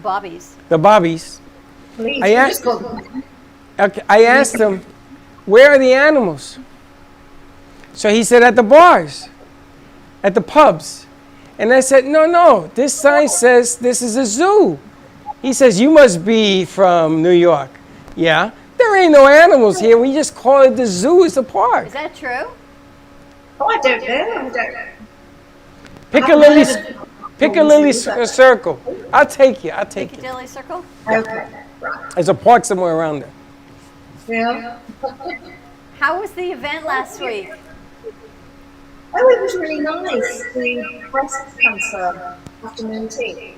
Bobbies. The bobbies. Please, I asked them, where are the animals? So he said, at the bars, at the pubs. And I said, no, this sign says this is a zoo. He says, you must be from New York. Yeah, there ain't no animals here. We just call it the zoo. It's a park. Is that true? Oh, I don't know. Piccadilly Circle. I'll take you. Piccadilly Circle? Okay. There's a park somewhere around there. Yeah. How was the event last week? Oh, it was really nice. The breast cancer afternoon tea.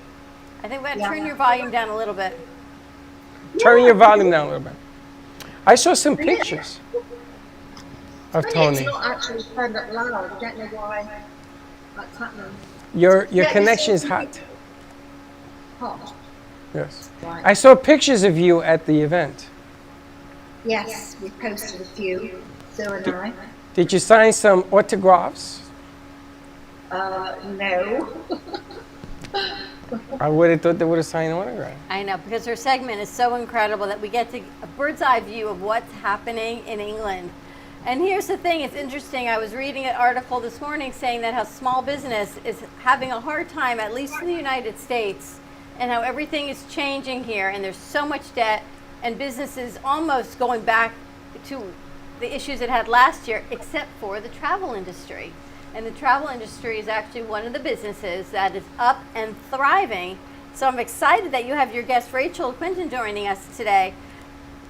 I think we have to turn your volume down a little bit. Turn your volume down a little bit. I saw some pictures of Toni. It's not actually turned up loud. I don't know why that's happening. Your connection is hot. Hot. Yes. Right. I saw pictures of you at the event. Yes, we posted a few, Sue and I. Did you sign some autographs? No. I would have thought they would have signed an autograph. I know, because her segment is so incredible that we get to a bird's eye view of what's happening in England. And here's the thing, it's interesting. I was reading an article this morning saying that how small business is having a hard time, at least in the United States, and how everything is changing here, and there's so much debt, and businesses almost going back to the issues it had last year, except for the travel industry. And the travel industry is actually one of the businesses that is up and thriving. So I'm excited that you have your guest Rachel Quinton joining us today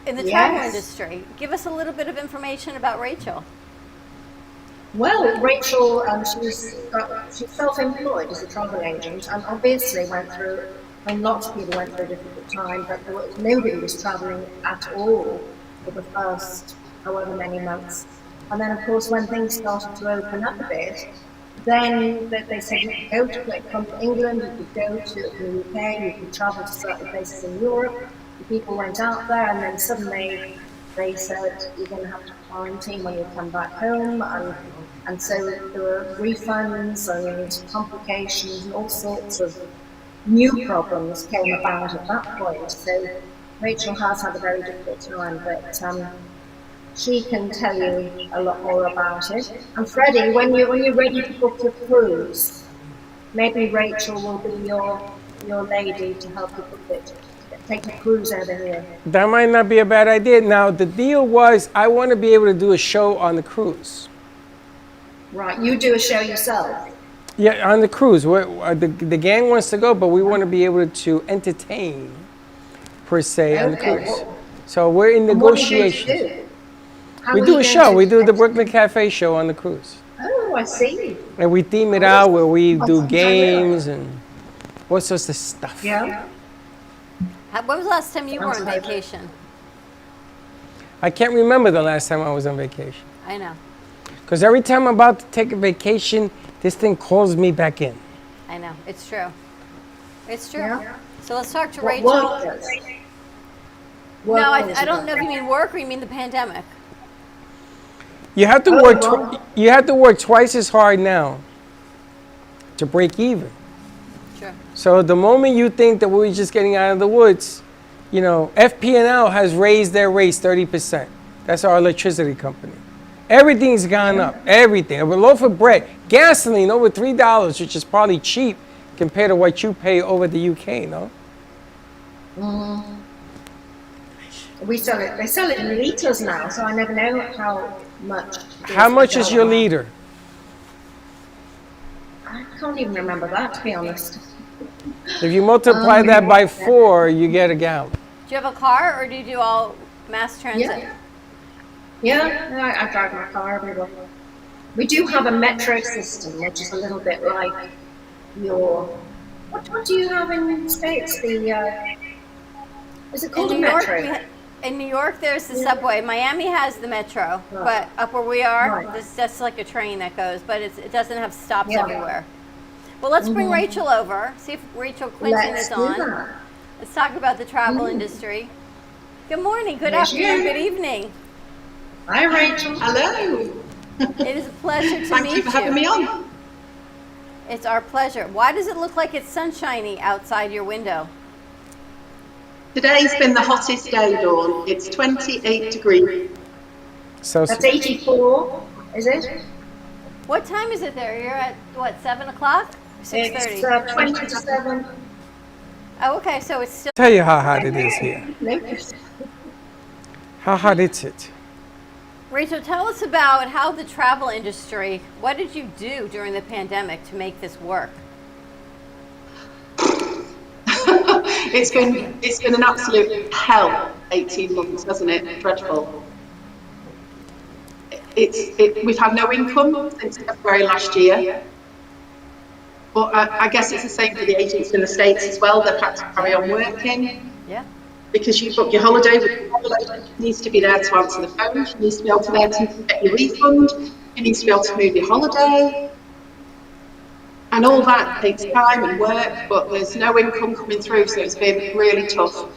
in the travel industry. Give us a little bit of information about Rachel. Well, Rachel, she's self-employed as a travel agent, and obviously went through. I mean, lots of people went through a difficult time, but nobody was traveling at all for the first however many months. And then, of course, when things started to open up a bit, then they said you could go to, like, come to England, you could go to the UK, you could travel to certain places in Europe. The people went out there, and then suddenly they said you're going to have to quarantine when you come back home, and so there were refunds and complications and all sorts of new problems came about at that point. So Rachel has had a very difficult time, but she can tell you a lot more about it. And Freddie, when you're ready to book your cruise, maybe Rachel will be your lady to help you book it. Take a cruise over here. That might not be a bad idea. Now, the deal was I want to be able to do a show on the cruise. Right, you do a show yourself. Yeah, on the cruise. The gang wants to go, but we want to be able to entertain, per se, on the cruise. So we're in negotiations. We do a show. We do the Brooklyn Cafe show on the cruise. Oh, I see. And we theme it out where we do games and all sorts of stuff. Yeah. When was the last time you were on vacation? I can't remember the last time I was on vacation. I know. Because every time I'm about to take a vacation, this thing calls me back in. I know. It's true. It's true. Yeah. So let's talk to What Rachel. work does? No, I don't know if you mean work or you mean the pandemic. You have to work. You have to work twice as hard now to break even. Sure. So the moment you think that we're just getting out of the woods, you know, FP&L has raised their rates 30%. That's our electricity company. Everything's gone up. Everything. A loaf of bread, gasoline over $3, which is probably cheap compared to what you pay over the UK. No. We sell it. They sell it in liters now, so I never know how much. How much is your liter? I can't even remember that, to be honest. If you multiply that by 4, you get a gallon. Do you have a car or do you do all mass transit? Yeah, I drive my car everywhere. We do have a metro system, which is a little bit like your. What do you have in the States? Is it called a metro? In New York, there's the subway. Miami has the metro, but up where we are, there's just like a train that goes, but it doesn't have stops everywhere. Well, let's bring Rachel over, see if Rachel Quinton is on. Let's talk about the travel industry. Good morning, good afternoon, good evening. Hi, Rachel. Hello. It is a pleasure to meet you. Thank you for having me on. It's our pleasure. Why does it look like it's sunshiny outside your window? Today's been the hottest day, Dawn. It's 28 degrees. So that's 84, is it? What time is it there? You're at, what, 7 o'clock? 6:30? It's 20 to 7. Oh, okay, so it's still... Tell you how hot it is here. How hot is it? Rachel, tell us about how the travel industry, what did you do during the pandemic to make this work? It's been an absolute hell 18 months, hasn't it? Dreadful. We've had no income since February last year. But I guess it's the same for the agents in the States as well. They've had to carry on working. Yeah. Because you book your holiday with your holiday, she needs to be there to answer the phone. She needs to be able to get your refund. She needs to be able to move your holiday. And all that takes time and work, but there's no income coming through, so it's been really tough.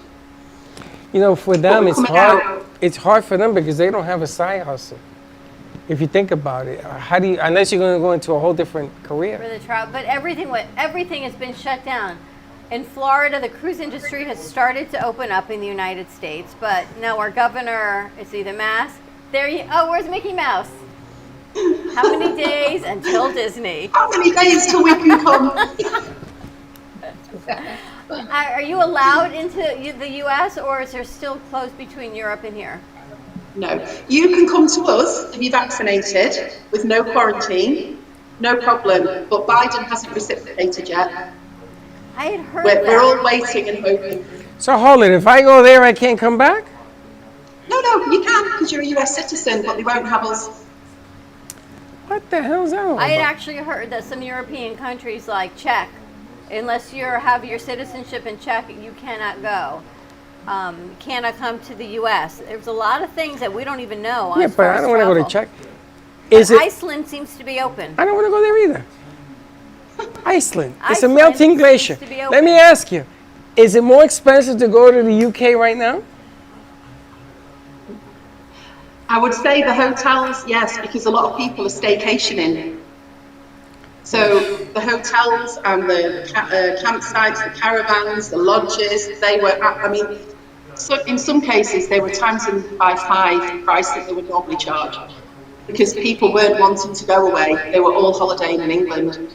You know, for them, it's hard. It's hard for them because they don't have a side hustle. If you think about it, how do you? Unless you're going to go into a whole different career. For the travel, but everything has been shut down. In Florida, the cruise industry has started to open up in the United States, but now our governor is either masked. Where's Mickey Mouse? How many days until Disney? How many days till we can come? Are you allowed into the U.S. or is there still closed between Europe and here? No. You can come to us if you're vaccinated with no quarantine, no problem. But Biden hasn't reciprocated yet. I had heard We're all waiting and hoping. So hold it. If I go there, I can't come back? No, you can because you're a U.S. citizen, but they won't have us. What the hell is that all I had about? actually heard that some European countries like Czech, unless you have your citizenship in Czech, you cannot go. Cannot come to the U.S. There's a lot of things that we don't even know. Yeah, as but far I as don't want to go to travel. Czech. Is it? Iceland seems to be open. I don't want to go there either. Iceland. It's a Iceland melting glacier. seems to be Let open. me ask you, is it more expensive to go to the UK right now? I would say the hotels, yes, because a lot of people are staycationing. So the hotels and the campsites, the caravans, the lodges, they were, I mean, so in some cases they were times by 5 the price that they would normally charge, because people weren't wanting to go away. They were all holidaying in England.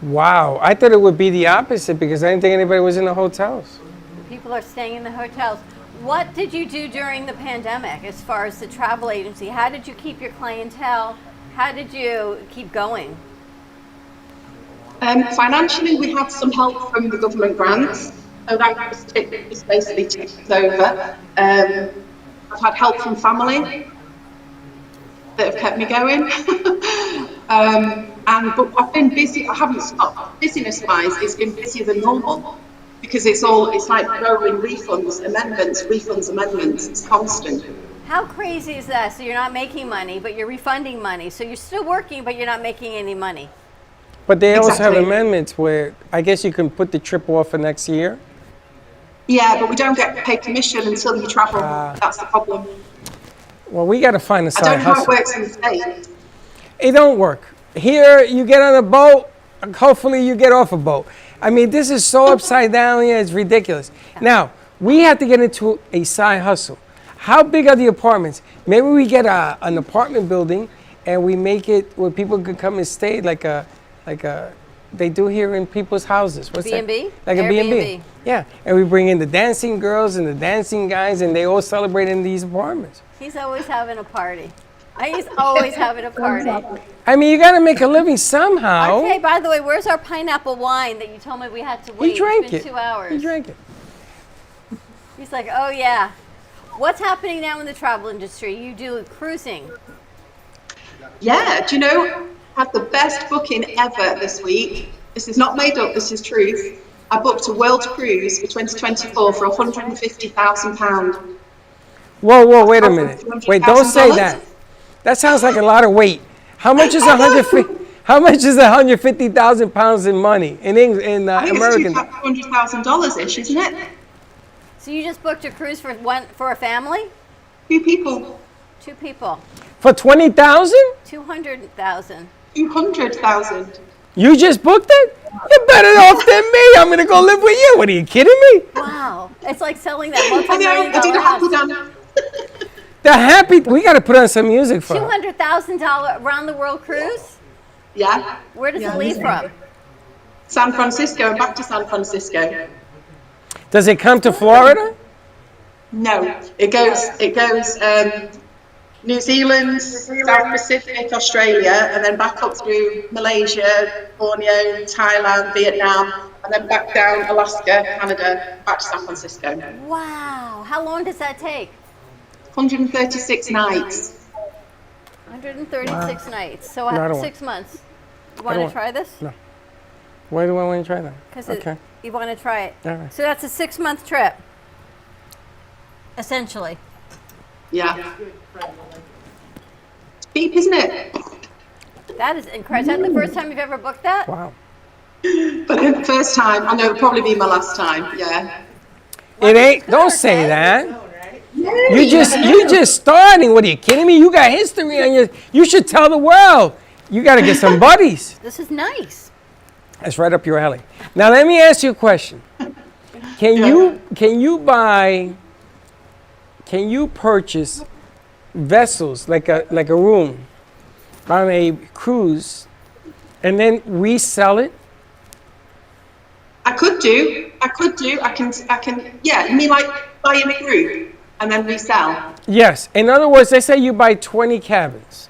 Wow, I thought it would be the opposite because I didn't think anybody was in the hotels. People are staying in the hotels. What did you do during the pandemic as far as the travel agency? How did you keep your clientele? How did you keep going? Financially, we had some help from the government grants, so that was basically ticked over. I've had help from family that have kept me going. But I've been busy, I haven't stopped. Business-wise, it's been busier than normal because it's like growing refunds, amendments, it's constant. How crazy is that? So you're not making money, but you're refunding money. So you're still working, but you're not making any money. But they also have Exactly. amendments where I guess you can put the trip off for next year. Yeah, but we don't get paid commission until you travel. That's the problem. Well, we got to find a I side don't know how it hustle. works in the States. It don't work. Here, you get on a boat, hopefully you get off a boat. I mean, this is so upside down here, it's ridiculous. Now, we have to get into a side hustle. How big are the apartments? Maybe we get an apartment building and we make it where people can come and stay like they do here in people's houses. What's that? B&B? Like a B&B. Airbnb. Yeah, and we bring in the dancing girls and the dancing guys and they all celebrate in these apartments. He's always having a party. He's always having a party. I mean, you got to make a living somehow. Okay, by the way, where's our pineapple wine that you told me we had to wait? He drank It's been it. 2 hours. He drank it. He's like, oh yeah. What's happening now in the travel industry? You do cruising. Yeah, do you know, I had the best booking ever this week. This is not made up, this is truth. I booked a world cruise for 2024 for £150,000. Whoa, wait a minute. Wait, don't say that. That sounds like a lot of weight. How much is How much is 150,000 pounds in money in England, I think American? it's $200,000-ish, isn't it? So you just booked a cruise for a family? 2 people. 2 people. For 20,000? 200,000. 200,000. You just booked it? You're better off than me. I'm gonna go live with you. What are you kidding me? Wow. It's like selling that I multi-million know, I did dollar a happy house. dance. The happy. We gotta put on some music for her. $200,000 around the world cruise? Yeah. Where does it leave from? San Francisco and back to San Francisco. Does it come to Florida? No, it goes New Zealand, South Pacific, Australia, and then back up through Malaysia, Borneo, Thailand, Vietnam, and then back down Alaska, Canada, back to San Francisco. Wow. How long does that take? 136 nights. 136 nights. So No, I don't 6 months. You I want don't to try this? No. Why do I want to try that? Because Okay. you want to try it. All right. So that's a 6-month trip, essentially. Yeah. Cheap, isn't it? That is incredible. Is that the first time you've ever booked that? Wow. But the first time, I know it'll probably be my last time, yeah. It ain't. Don't say that. You just starting. What are you kidding me? You got history on your. You should tell the world. You got to get some buddies. This is nice. That's right up your alley. Now let me ask you a question. Can you purchase vessels like a room on a cruise and then resell it? I could do. I can. Yeah, you mean like buy in a group and then resell? Yes. In other words, let's say you buy 20 cabins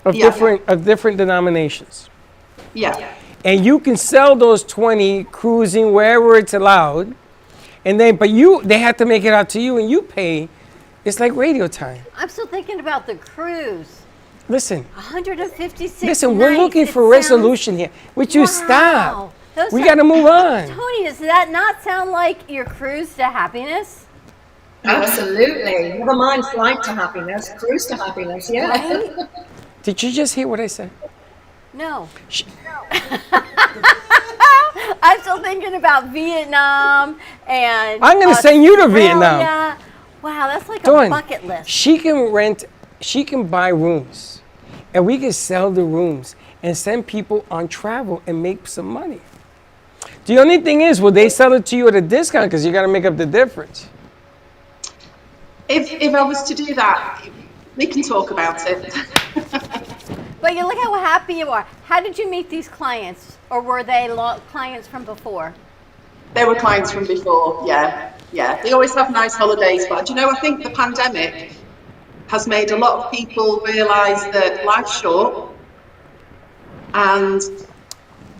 of Yeah. different denominations. Yeah. And you can sell those 20 cruising wherever it's allowed. And then they have to make it out to you and you pay. It's like radio time. I'm still thinking about the cruise. Listen. 156 Listen, we're nights, looking it for sounds- resolution here. Would you stop? Those We are- got to move on. Tony, does that not sound like your cruise to happiness? Absolutely. Never mind flight to happiness, cruise to happiness, yeah. Right? Did you just hear what I said? No. I'm still thinking about Vietnam and I'm going to send you to Vietnam. Australia. Wow, that's like Dawn, a bucket list. she can buy rooms, and we can sell the rooms and send people on travel and make some money. The only thing is, will they sell it to you at a discount? Because you got to make up the difference. If I was to do that, we can talk about it. But you look how happy you are. How did you meet these clients? Or were they clients from before? They were clients from before, yeah. They always have nice holidays, but you know, I think the pandemic has made a lot of people realise that life's short and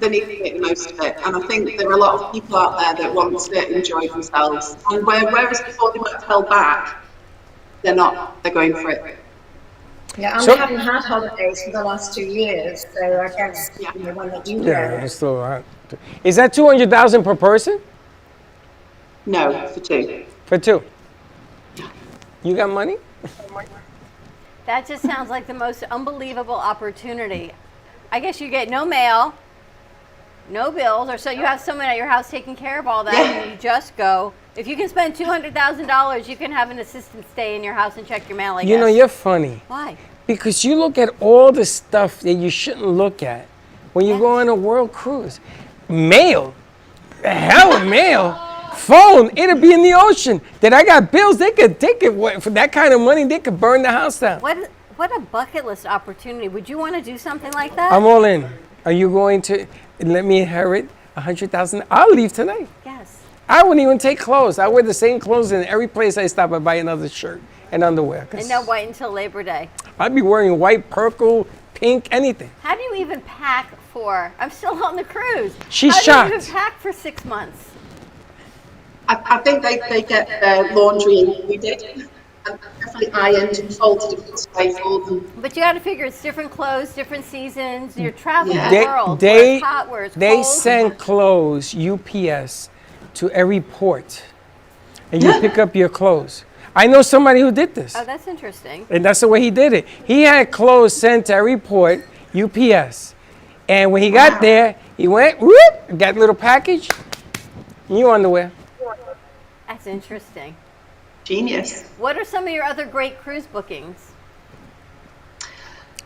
they need to make the most of it. And I think there are a lot of people out there that want to enjoy themselves. And whereas before they might have held back, they're not, they're going for it. Yeah, and we haven't had holidays for the last 2 years, so I guess when they do It's still all right. Is that $200,000 per person? No, for two. For two. You got money? That just sounds like the most unbelievable opportunity. I guess you get no mail, no bills, or so you have someone at your house taking care of all that, and you just go. If you can spend $200,000, you can have an assistant stay in your house and check your mail, I guess. You know, you're funny. Why? Because you look at all the stuff that you shouldn't look at when you go on a world cruise. Mail. The hell with mail. Phone. It'll be in the ocean. That I got bills. They could for that kind of money. They could burn the house down. What a bucket list opportunity. Would you want to do something like that? I'm all in. Are you going to let me inherit $100,000? I'll leave tonight. Yes. I wouldn't even take clothes. I wear the same clothes in every place I stop. I buy another shirt and underwear. And no white until Labor Day. I'd be wearing white, purple, pink, anything. How do you even pack for? I'm still on the cruise. She's How do shocked. you even pack for 6 months? I think they get their laundry included and definitely ironed and folded in this way for them. But you got to figure it's different clothes, different seasons. You're traveling the They, world. they, where it's hot, where it's they cold. send clothes UPS to every port, and you pick up your clothes. I know somebody who did this, Oh, that's interesting. and that's the way he did it. He had clothes sent to every port, UPS, and when he got there, he went, whoop, got a little package, new underwear. That's interesting. Genius. What are some of your other great cruise bookings?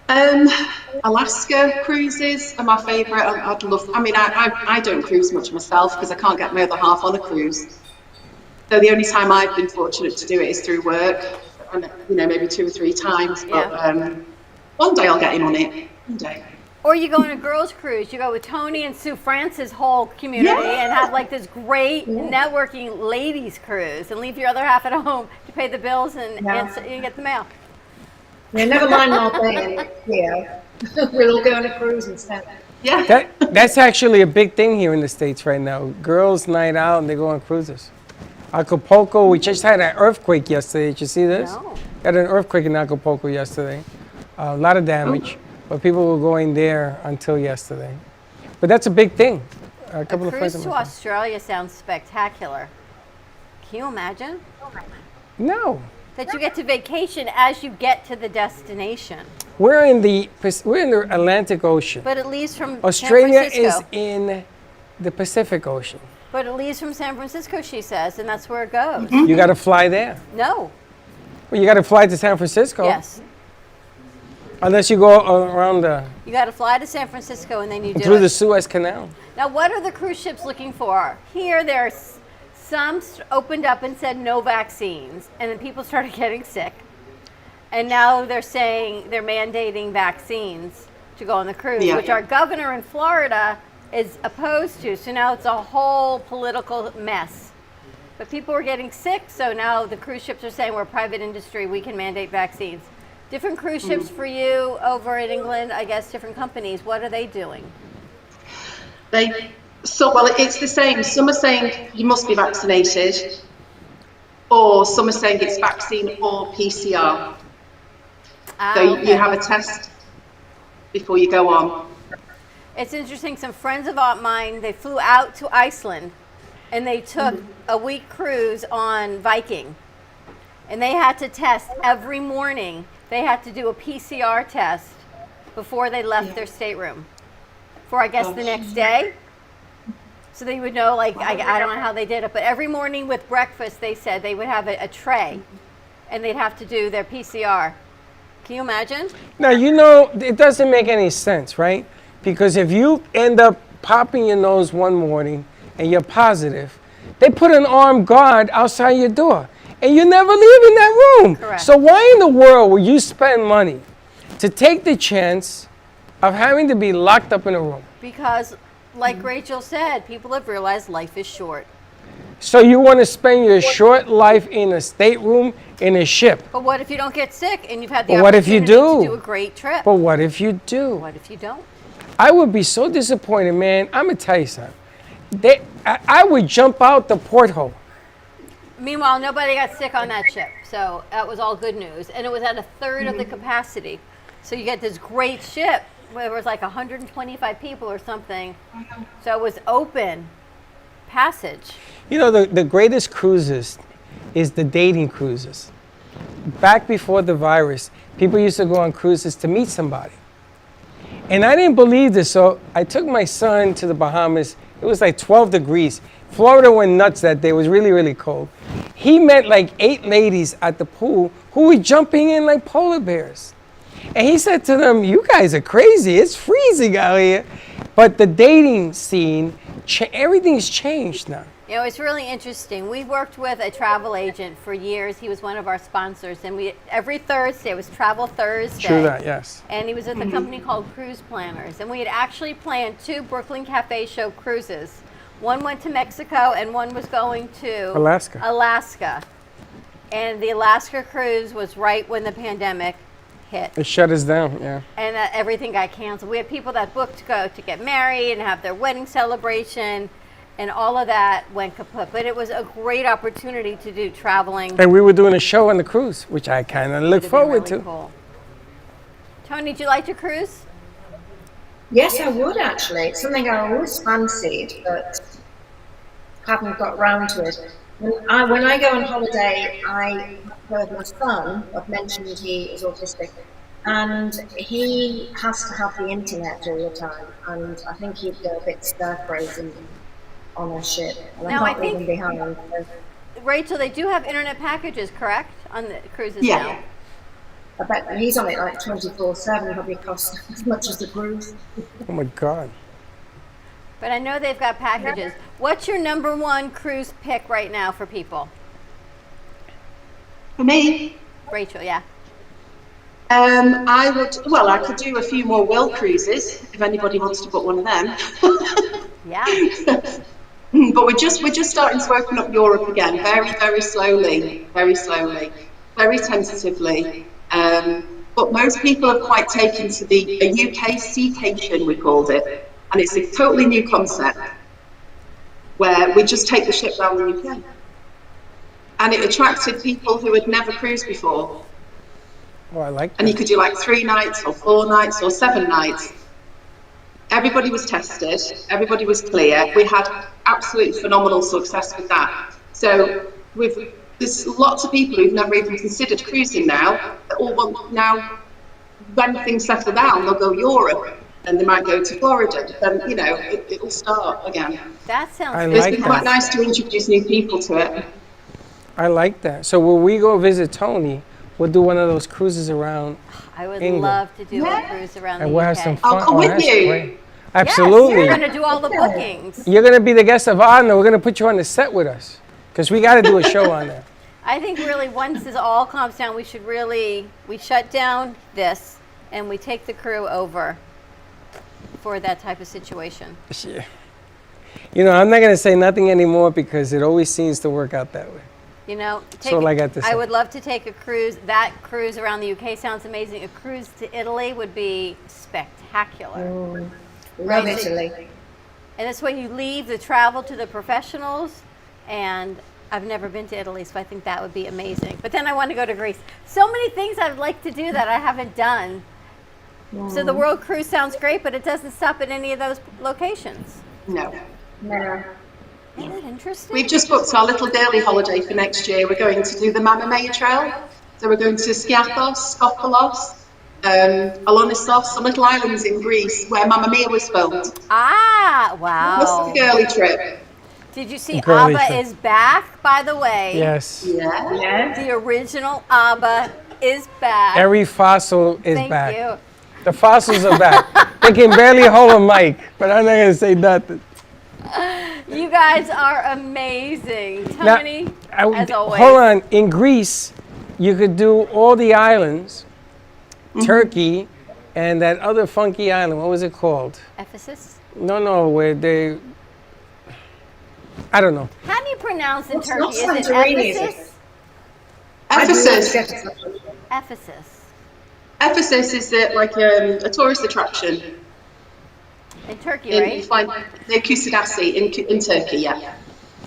Alaska cruises are my favourite. I'd love. I mean, I don't cruise much myself because I can't get my other half on a cruise. So the only time I've been fortunate to do it is through work, and maybe 2 or 3 times. But one day I'll get in on it. One day. Or you go on a girls' cruise. You go with Toni and Sue France's whole community and have like this great networking ladies' cruise, and leave your other half at home to pay the bills and get the mail. Yeah, never mind Marbella here. We'll all go on a cruise instead. Yeah. That's actually a big thing here in the States right now. Girls' night out and they go on cruises. Acapulco, we just had an earthquake yesterday. Did you see this? No. Got an earthquake in Acapulco yesterday. A lot of damage, but people were going there until yesterday. But that's a big thing. A couple of Cruise friends to of mine. Australia sounds spectacular. Can you imagine? No. That you get to vacation as you get to the destination. We're in the Atlantic Ocean. But it leaves from Australia San Francisco. is in the Pacific Ocean. But it leaves from San Francisco, she says, and that's where it goes. You got to fly there. No. Well, you got to fly to San Francisco. Yes. Unless you go around You got to fly to San Francisco and then you do through it. the Suez Canal. Now, what are the cruise ships looking for? Here, there's some opened up and said no vaccines, and then people started getting sick. And now they're saying they're mandating vaccines to go on the cruise, which our governor in Florida is opposed to. So now it's a whole political mess. But people were getting sick, so now the cruise ships are saying we're a private industry, we can mandate vaccines. Different cruise ships for you over in England, I guess different companies. What are they doing? It's the same. Some are saying you must be vaccinated, or some are saying it's vaccine or PCR. So okay. you have a test before you go on. It's interesting. Some friends of mine, they flew out to Iceland, and they took a week cruise on Viking, and they had to test every morning. They had to do a PCR test before they left their stateroom for, I guess, the next day. So they would know, like, I don't know how they did it, but every morning with breakfast, they said they would have a tray, and they'd have to do their PCR. Can you imagine? Now, you know, it doesn't make any sense, right? Because if you end up popping your nose one morning and you're positive, they put an armed guard outside your door, and you never leave in that room. Correct. So why in the world would you spend money to take the chance of having to be locked up in a room? Because, like Rachel said, people have realized life is short. So you want to spend your short life in a stateroom in a ship. But what if you don't get sick and you've had the But what if you opportunity do? to do a great trip? But what if you do? What if you don't? I would be so disappointed, man. I'm going to tell you something. I would jump out the porthole. Meanwhile, nobody got sick on that ship, so that was all good news. And it was at a third of the capacity. So you get this great ship where it was like 125 people or something. So it was open passage. You know, the greatest cruises is the dating cruises. Back before the virus, people used to go on cruises to meet somebody. And I didn't believe this, so I took my son to the Bahamas. It was like 12 degrees. Florida went nuts that day. It was really, really cold. He met like 8 ladies at the pool who were jumping in like polar bears. And he said to them, "You guys are crazy. It's freezing out here." But the dating scene, everything's changed now. You know, it's really interesting. We worked with a travel agent for years. He was one of our sponsors, and every Thursday, it was Travel Thursday. True that, yes. And he was with a company called Cruise Planners, and we had actually planned 2 Brooklyn Cafe Show cruises. One went to Mexico, and one was going to Alaska. And the Alaska cruise was right when the pandemic hit. It shut us down, yeah. And everything got canceled. We had people that booked to go to get married and have their wedding celebration, and all of that went kaput. But it was a great opportunity to do traveling. And we were doing a show on the cruise, which I kind of look forward to. Cool. Toni, do you like to cruise? Yes, I would actually. It's something I always fancied, but haven't got round to it. When I go on holiday, I go with my son. I've mentioned he is autistic, and he has to have the internet all the time. And I think he'd go a bit stir crazy on a ship, and Now, I can't leave him behind. So. Rachel, they do have internet packages, correct, on the cruises now? I bet he's on it like 24/7. Probably costs as much as the cruise. Oh my God. But I know they've got packages. What's your #1 cruise pick right now for people? For me, Rachel, yeah. I could do a few more world cruises if anybody wants to book one of them. Yeah. But we're just starting to open up Europe again, very, very slowly, very tentatively. But most people have quite taken to a UK seacation, we called it, and it's a totally new concept where we just take the ship down the UK. And it attracted people who had never cruised before. Oh, I like that. And you could do like 3 nights or 4 nights or 7 nights. Everybody was tested, everybody was clear. We had absolutely phenomenal success with that. So there's lots of people who've never even considered cruising now, that all want now, when things settle down, they'll go Europe, and they might go to Florida. Then, you know, it'll start again. That sounds I good. It's like been that. quite nice to introduce new people to it. I like that. So when we go visit Toni, we'll do one of those cruises around I would England. love to do a cruise around And the we'll UK. have some fun. I'll come with that's you. great. Absolutely. Yes, you're going to do all the bookings. You're going to be the guest of honor. We're going to put you on the set with us because we got to do a show on there. I think really once this all calms down, we shut down this and we take the crew over for that type of situation. Yeah. You know, I'm not going to say nothing anymore because it always seems to work out that way. You know, all I got to say. I would love to take a cruise. That cruise around the UK sounds amazing. A cruise to Italy would be spectacular. Love Right. Italy. And this way you leave the travel to the professionals and I've never been to Italy, so I think that would be amazing. But then I want to go to Greece. So many things I'd like to do that I haven't done. So the World Cruise sounds great, but it doesn't stop at any of those locations. No. No. Isn't that interesting? We've just booked our little girly holiday for next year. We're going to do the Mamma Mia Trail. So we're going to Skiathos, Skokolos, Alonissos, some little islands in Greece where Mamma Mia was filmed. Ah, wow. That's the girly trip. Did you see Girly ABBA trip. is back, by the way? Yes. Yeah. The original ABBA is back. Every fossil is Thank back. you. The fossils are back. They can barely hold a mic, but I'm not going to say nothing. You guys are amazing. Toni, as always. Hold on. In Greece, you could do all the islands, Turkey, and that other funky island. What was it called? Ephesus? No, where they... I don't know. How do you pronounce in It's Turkey? not Is it Santorini, is Ephesus? Ephesus. Ephesus. Ephesus is like a tourist attraction. In Turkey, right? You find the Kusadasi in Turkey, yeah.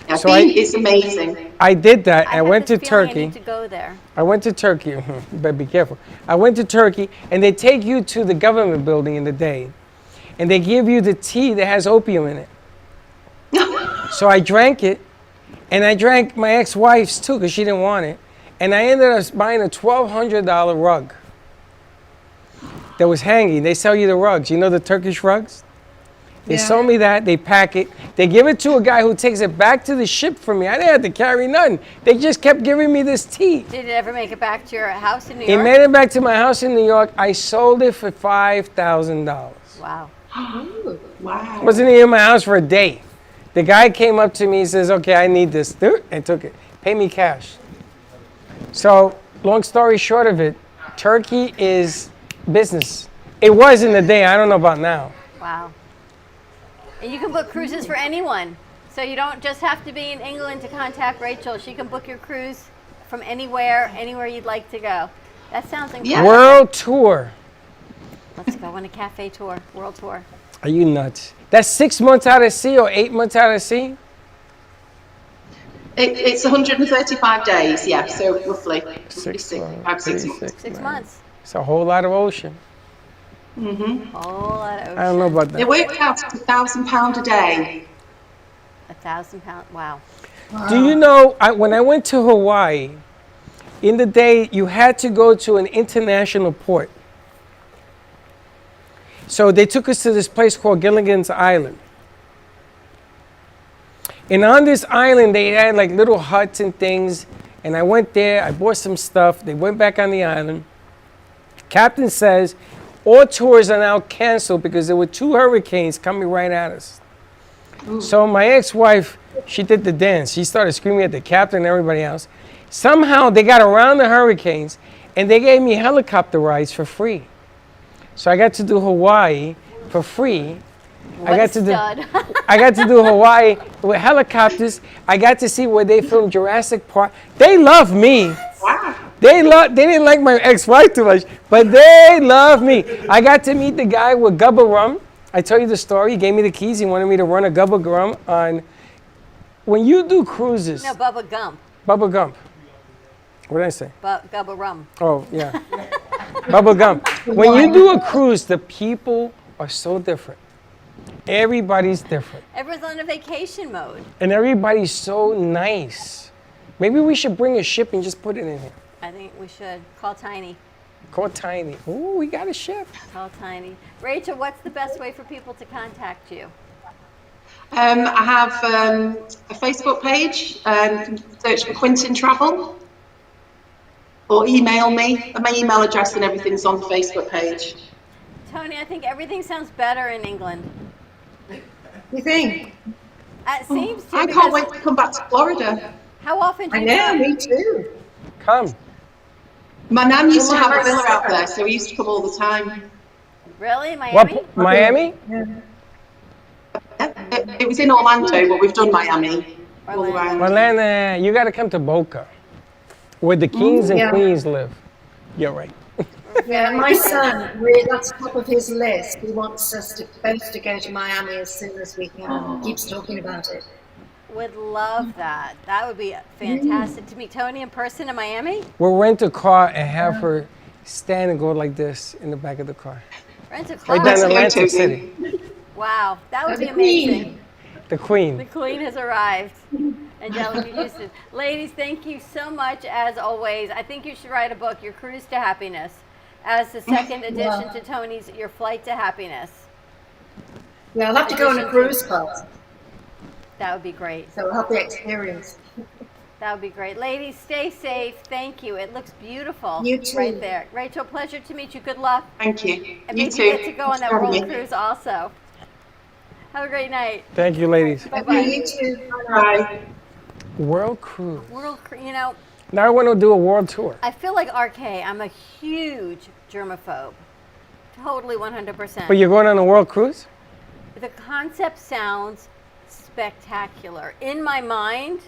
Yeah, So it's amazing. I did that. I went to this feeling Turkey. I need to go there. I went to Turkey. You better be careful. I went to Turkey, and they take you to the government building in the day, and they give you the tea that has opium in it. So I drank it, and I drank my ex-wife's too because she didn't want it, and I ended up buying a $1,200 rug that was hanging. They sell you the rugs. You know the Turkish rugs? They sold me that. They pack it. They give it to a guy who takes it back to the ship for me. I didn't have to carry nothing. They just kept giving me this tea. Did it ever make it back to your house in New It York? made it back to my house in New York. I sold it for $5,000. Wow. Wow. Wasn't even in my house for a day. The guy came up to me and says, okay, I need this. And took it. Pay me cash. So, long story short of it, Turkey is business. It was in the day. I don't know about now. Wow. And you can book cruises for anyone. So you don't just have to be in England to contact Rachel. She can book your cruise from anywhere you'd like to go. That sounds incredible. World tour. Let's go on a cafe tour, world tour. Are you nuts? That's 6 months out at sea or 8 months out at sea? It's 135 days, yeah, so roughly. 6 6 months. It's a whole lot of ocean. Mm-hmm. Whole lot of ocean. I don't know about that. It worked out at £1,000 a day. £1,000, wow. Do you know, when I went to Hawaii, in the day, you had to go to an international port. So they took us to this place called Gilligan's Island. And on this island, they had like little huts and things. And I went there, I bought some stuff. They went back on the island. Captain says, all tours are now canceled because there were 2 hurricanes coming right at us. So my ex-wife, she did the dance. She started screaming at the captain and everybody else. Somehow they got around the hurricanes and they gave me helicopter rides for free. So I got to do Hawaii for free. I got to do Hawaii with helicopters. I got to see where they filmed Jurassic Park. They love me. Wow. They didn't like my ex-wife too much, but they love me. I got to meet the guy with Gubba Rum. I told you the story. He gave me the keys. He wanted me to run a Gubba Rum on. When you do cruises. No, Bubba Gump. Bubba Gump. What did I say? Gubba Rum. Oh, yeah. Bubba Gump. When you do a cruise, the people are so different. Everybody's different. Everyone's on a vacation mode. And everybody's so nice. Maybe we should bring a ship and just put it in here. I think we should call Tiny. Call Tiny. Ooh, we got a ship. Call Tiny. Rachel, what's the best way for people to contact you? I have a Facebook page. You can search for Quinton Travel. Or email me. My email address and everything's on the Facebook page. Toni, I think everything sounds better in England. You think? It seems to. I can't wait to come back to Florida. How often do I you know, come? me too. Come. My nan used to Well, have a villa my- out there, so we used to come all the time. Really? Miami? What, Miami? Yeah. It was in Orlando, but we've done Miami. All around. Orlando, you got to come to Boca, where the kings and Yeah. queens live. You're right. Yeah, my son, that's top of his list. He wants us to both to go to Miami as soon as we can. Keeps talking about it. Would love that. That would be fantastic to meet Toni in person in Miami. We'll rent a car and have her stand and go like this in the back of the car. Rent a car. Right down in Atlantic City. Wow, that would be amazing. The Queen. The Queen has arrived. Angelica Houston. Ladies, thank you so much as always. I think you should write a book, Your Cruise to Happiness, as the second edition to Toni's Your Flight to Happiness. Yeah, I'll have to go on a cruise first. That would be great. So we'll have the experience. That would be great. Ladies, stay safe. Thank you. It looks beautiful. You too. Right there. Rachel, pleasure to meet you. Good luck. Thank you. And You maybe too. you get to go on that Thanks for world having me. cruise also. Have a great night. Thank you, ladies. Bye-bye. You too. Bye. World cruise. You know, Now I want to do a world tour. I feel like RK, I'm a huge germaphobe. Totally 100%. But you're going on a world cruise? The concept sounds spectacular. In my mind,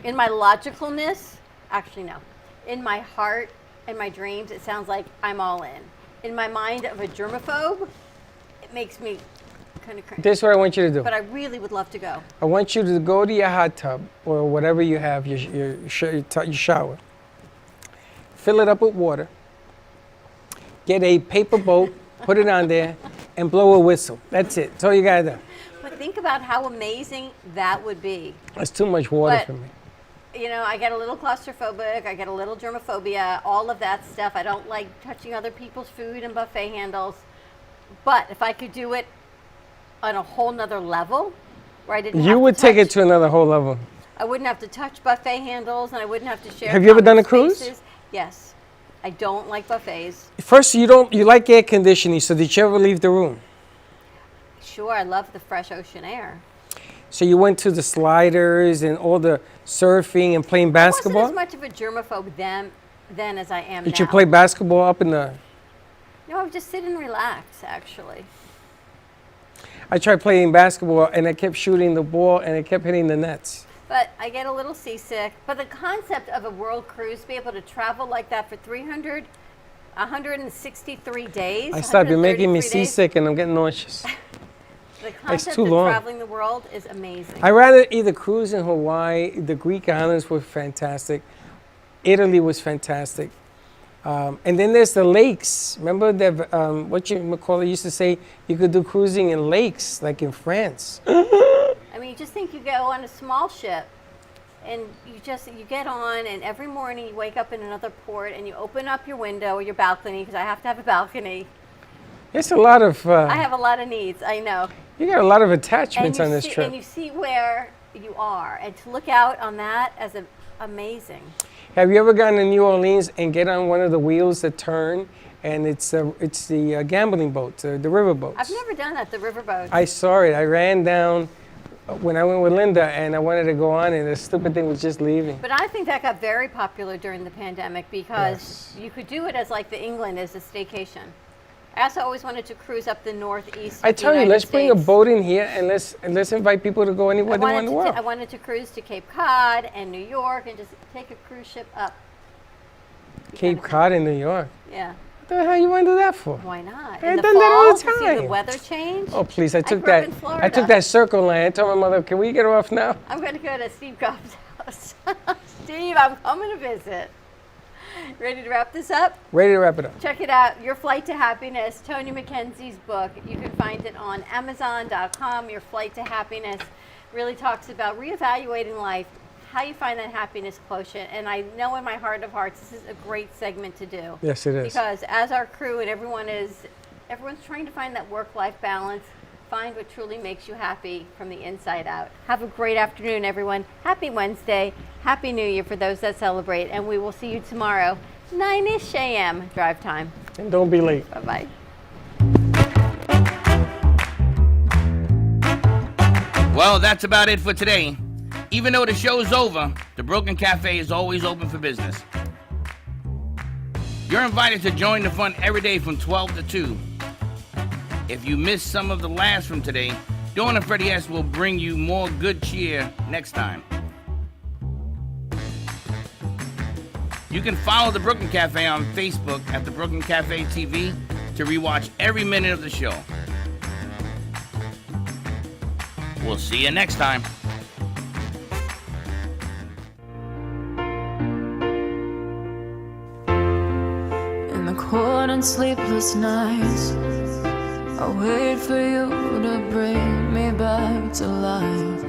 in my logicalness, actually no. In my heart and my dreams, it sounds like I'm all in. In my mind of a germaphobe, it makes me kind of cringe. This is what I want you to do. But I really would love to go. I want you to go to your hot tub or whatever you have, your shower. Fill it up with water. Get a paper boat, put it on there, and blow a whistle. That's it. That's all you gotta do. But think about how amazing that would be. That's too much water But- for me. You know, I get a little claustrophobic, I get a little germophobia, all of that stuff. I don't like touching other people's food and buffet handles. But if I could do it on a whole nother level, where I didn't You have would to take it touch, to another whole level. I wouldn't have to touch buffet handles and I wouldn't have to share. Have you ever done a common cruise? spaces. Yes. I don't like buffets. First, you like air conditioning, so did you ever leave the room? Sure, I love the fresh ocean air. So you went to the sliders and all the surfing and playing I wasn't basketball? as much of a germaphobe then as I am Did now. you play basketball up in the... No, I would just sit and relax, actually. I tried playing basketball and I kept shooting the ball and it kept hitting the nets. But I get a little seasick. But the concept of a world cruise, be able to travel like that for 163 days. I stopped. You're making me 133 days, seasick and I'm getting nauseous. The concept too of long. traveling the world is amazing. I'd rather either cruise in Hawaii, the Greek islands were fantastic, Italy was fantastic. And then there's the lakes. Remember that, what Macaulay used to say, you could do cruising in lakes, like in France. I mean, you just think you go on a small ship and you get on and every morning you wake up in another port and you open up your window or your balcony, because I have to have a balcony. It's a lot of, I have a lot of needs, I know. you got a lot of attachments on this trip. And you see where you are, and to look out on that as amazing. Have you ever gone to New Orleans and get on one of the wheels that turn, and it's the gambling boats, the river boats? I've never done that, the riverboat. I saw it. I ran down when I went with Linda, and I wanted to go on, and the stupid thing was just leaving. But I think that got very popular during the pandemic because you could do it as like the England as a staycation. I also always wanted to cruise up the northeast. I of the tell you, United let's bring a States. boat in here and let's invite people to go anywhere they want in the world. I wanted to cruise to Cape Cod and New York and just take a cruise ship up. Cape Cod in New York. Yeah. What the hell you want to do that for? Why not? I've In the done that all fall the to see the time. weather change. Oh please! I took grew up that. in I Florida. took that Circle Line. I told my mother, "Can we get her off now?" I'm going to go to Steve Cobb's house. Steve, I'm coming to visit. Ready to wrap this up? Ready to wrap it up. Check it out, Your Flight to Happiness, Toni Mackenzie's book. You can find it on Amazon.com. Your Flight to Happiness really talks about reevaluating life, how you find that happiness quotient. And I know in my heart of hearts, this is a great segment to do. Yes, it is. Because as our crew and everyone's trying to find that work-life balance, find what truly makes you happy from the inside out. Have a great afternoon, everyone. Happy Wednesday. Happy New Year for those that celebrate. And we will see you tomorrow, 9-ish a.m. drive time. And don't be late. Bye-bye. Well, that's about it for today. Even though the show's over, the Brooklyn Cafe is always open for business. You're invited to join the fun every day from 12 to 2. If you missed some of the laughs from today, Dawn and Freddie S. will bring you more good cheer next time. You can follow the Brooklyn Cafe on Facebook at the Brooklyn Cafe TV to rewatch every minute of the show. We'll see you next time. and sleepless nights, I wait for you to bring me back to life.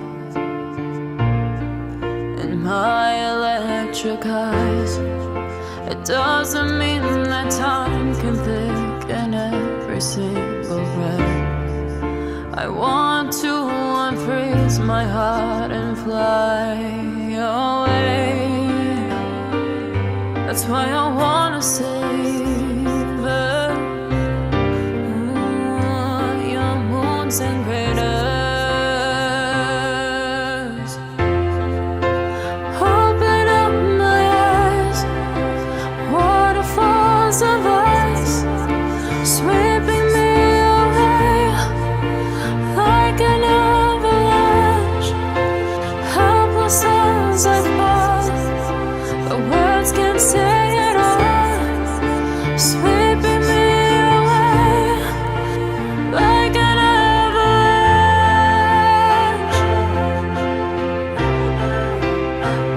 In my electric eyes, it doesn't mean that time can thicken every single breath. I want to unfreeze my heart and fly away. That's why I wanna save it. Your moons and craters. Open up my eyes, waterfalls of ice, sweeping me away like an avalanche. Helpless as I fall, the words can't say it all, sweeping me away like an avalanche,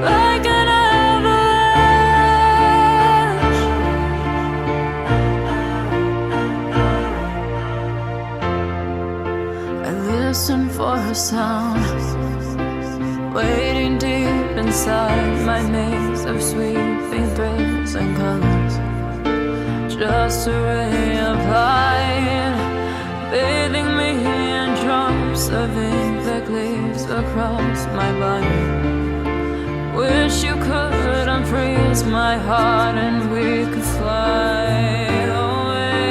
like an avalanche. I listen for a sound, waiting deep inside my maze of sweeping thrills and colors. Just a ray of light, bathing me in drops of ink that gleams across my body. Wish you could unfreeze my heart and we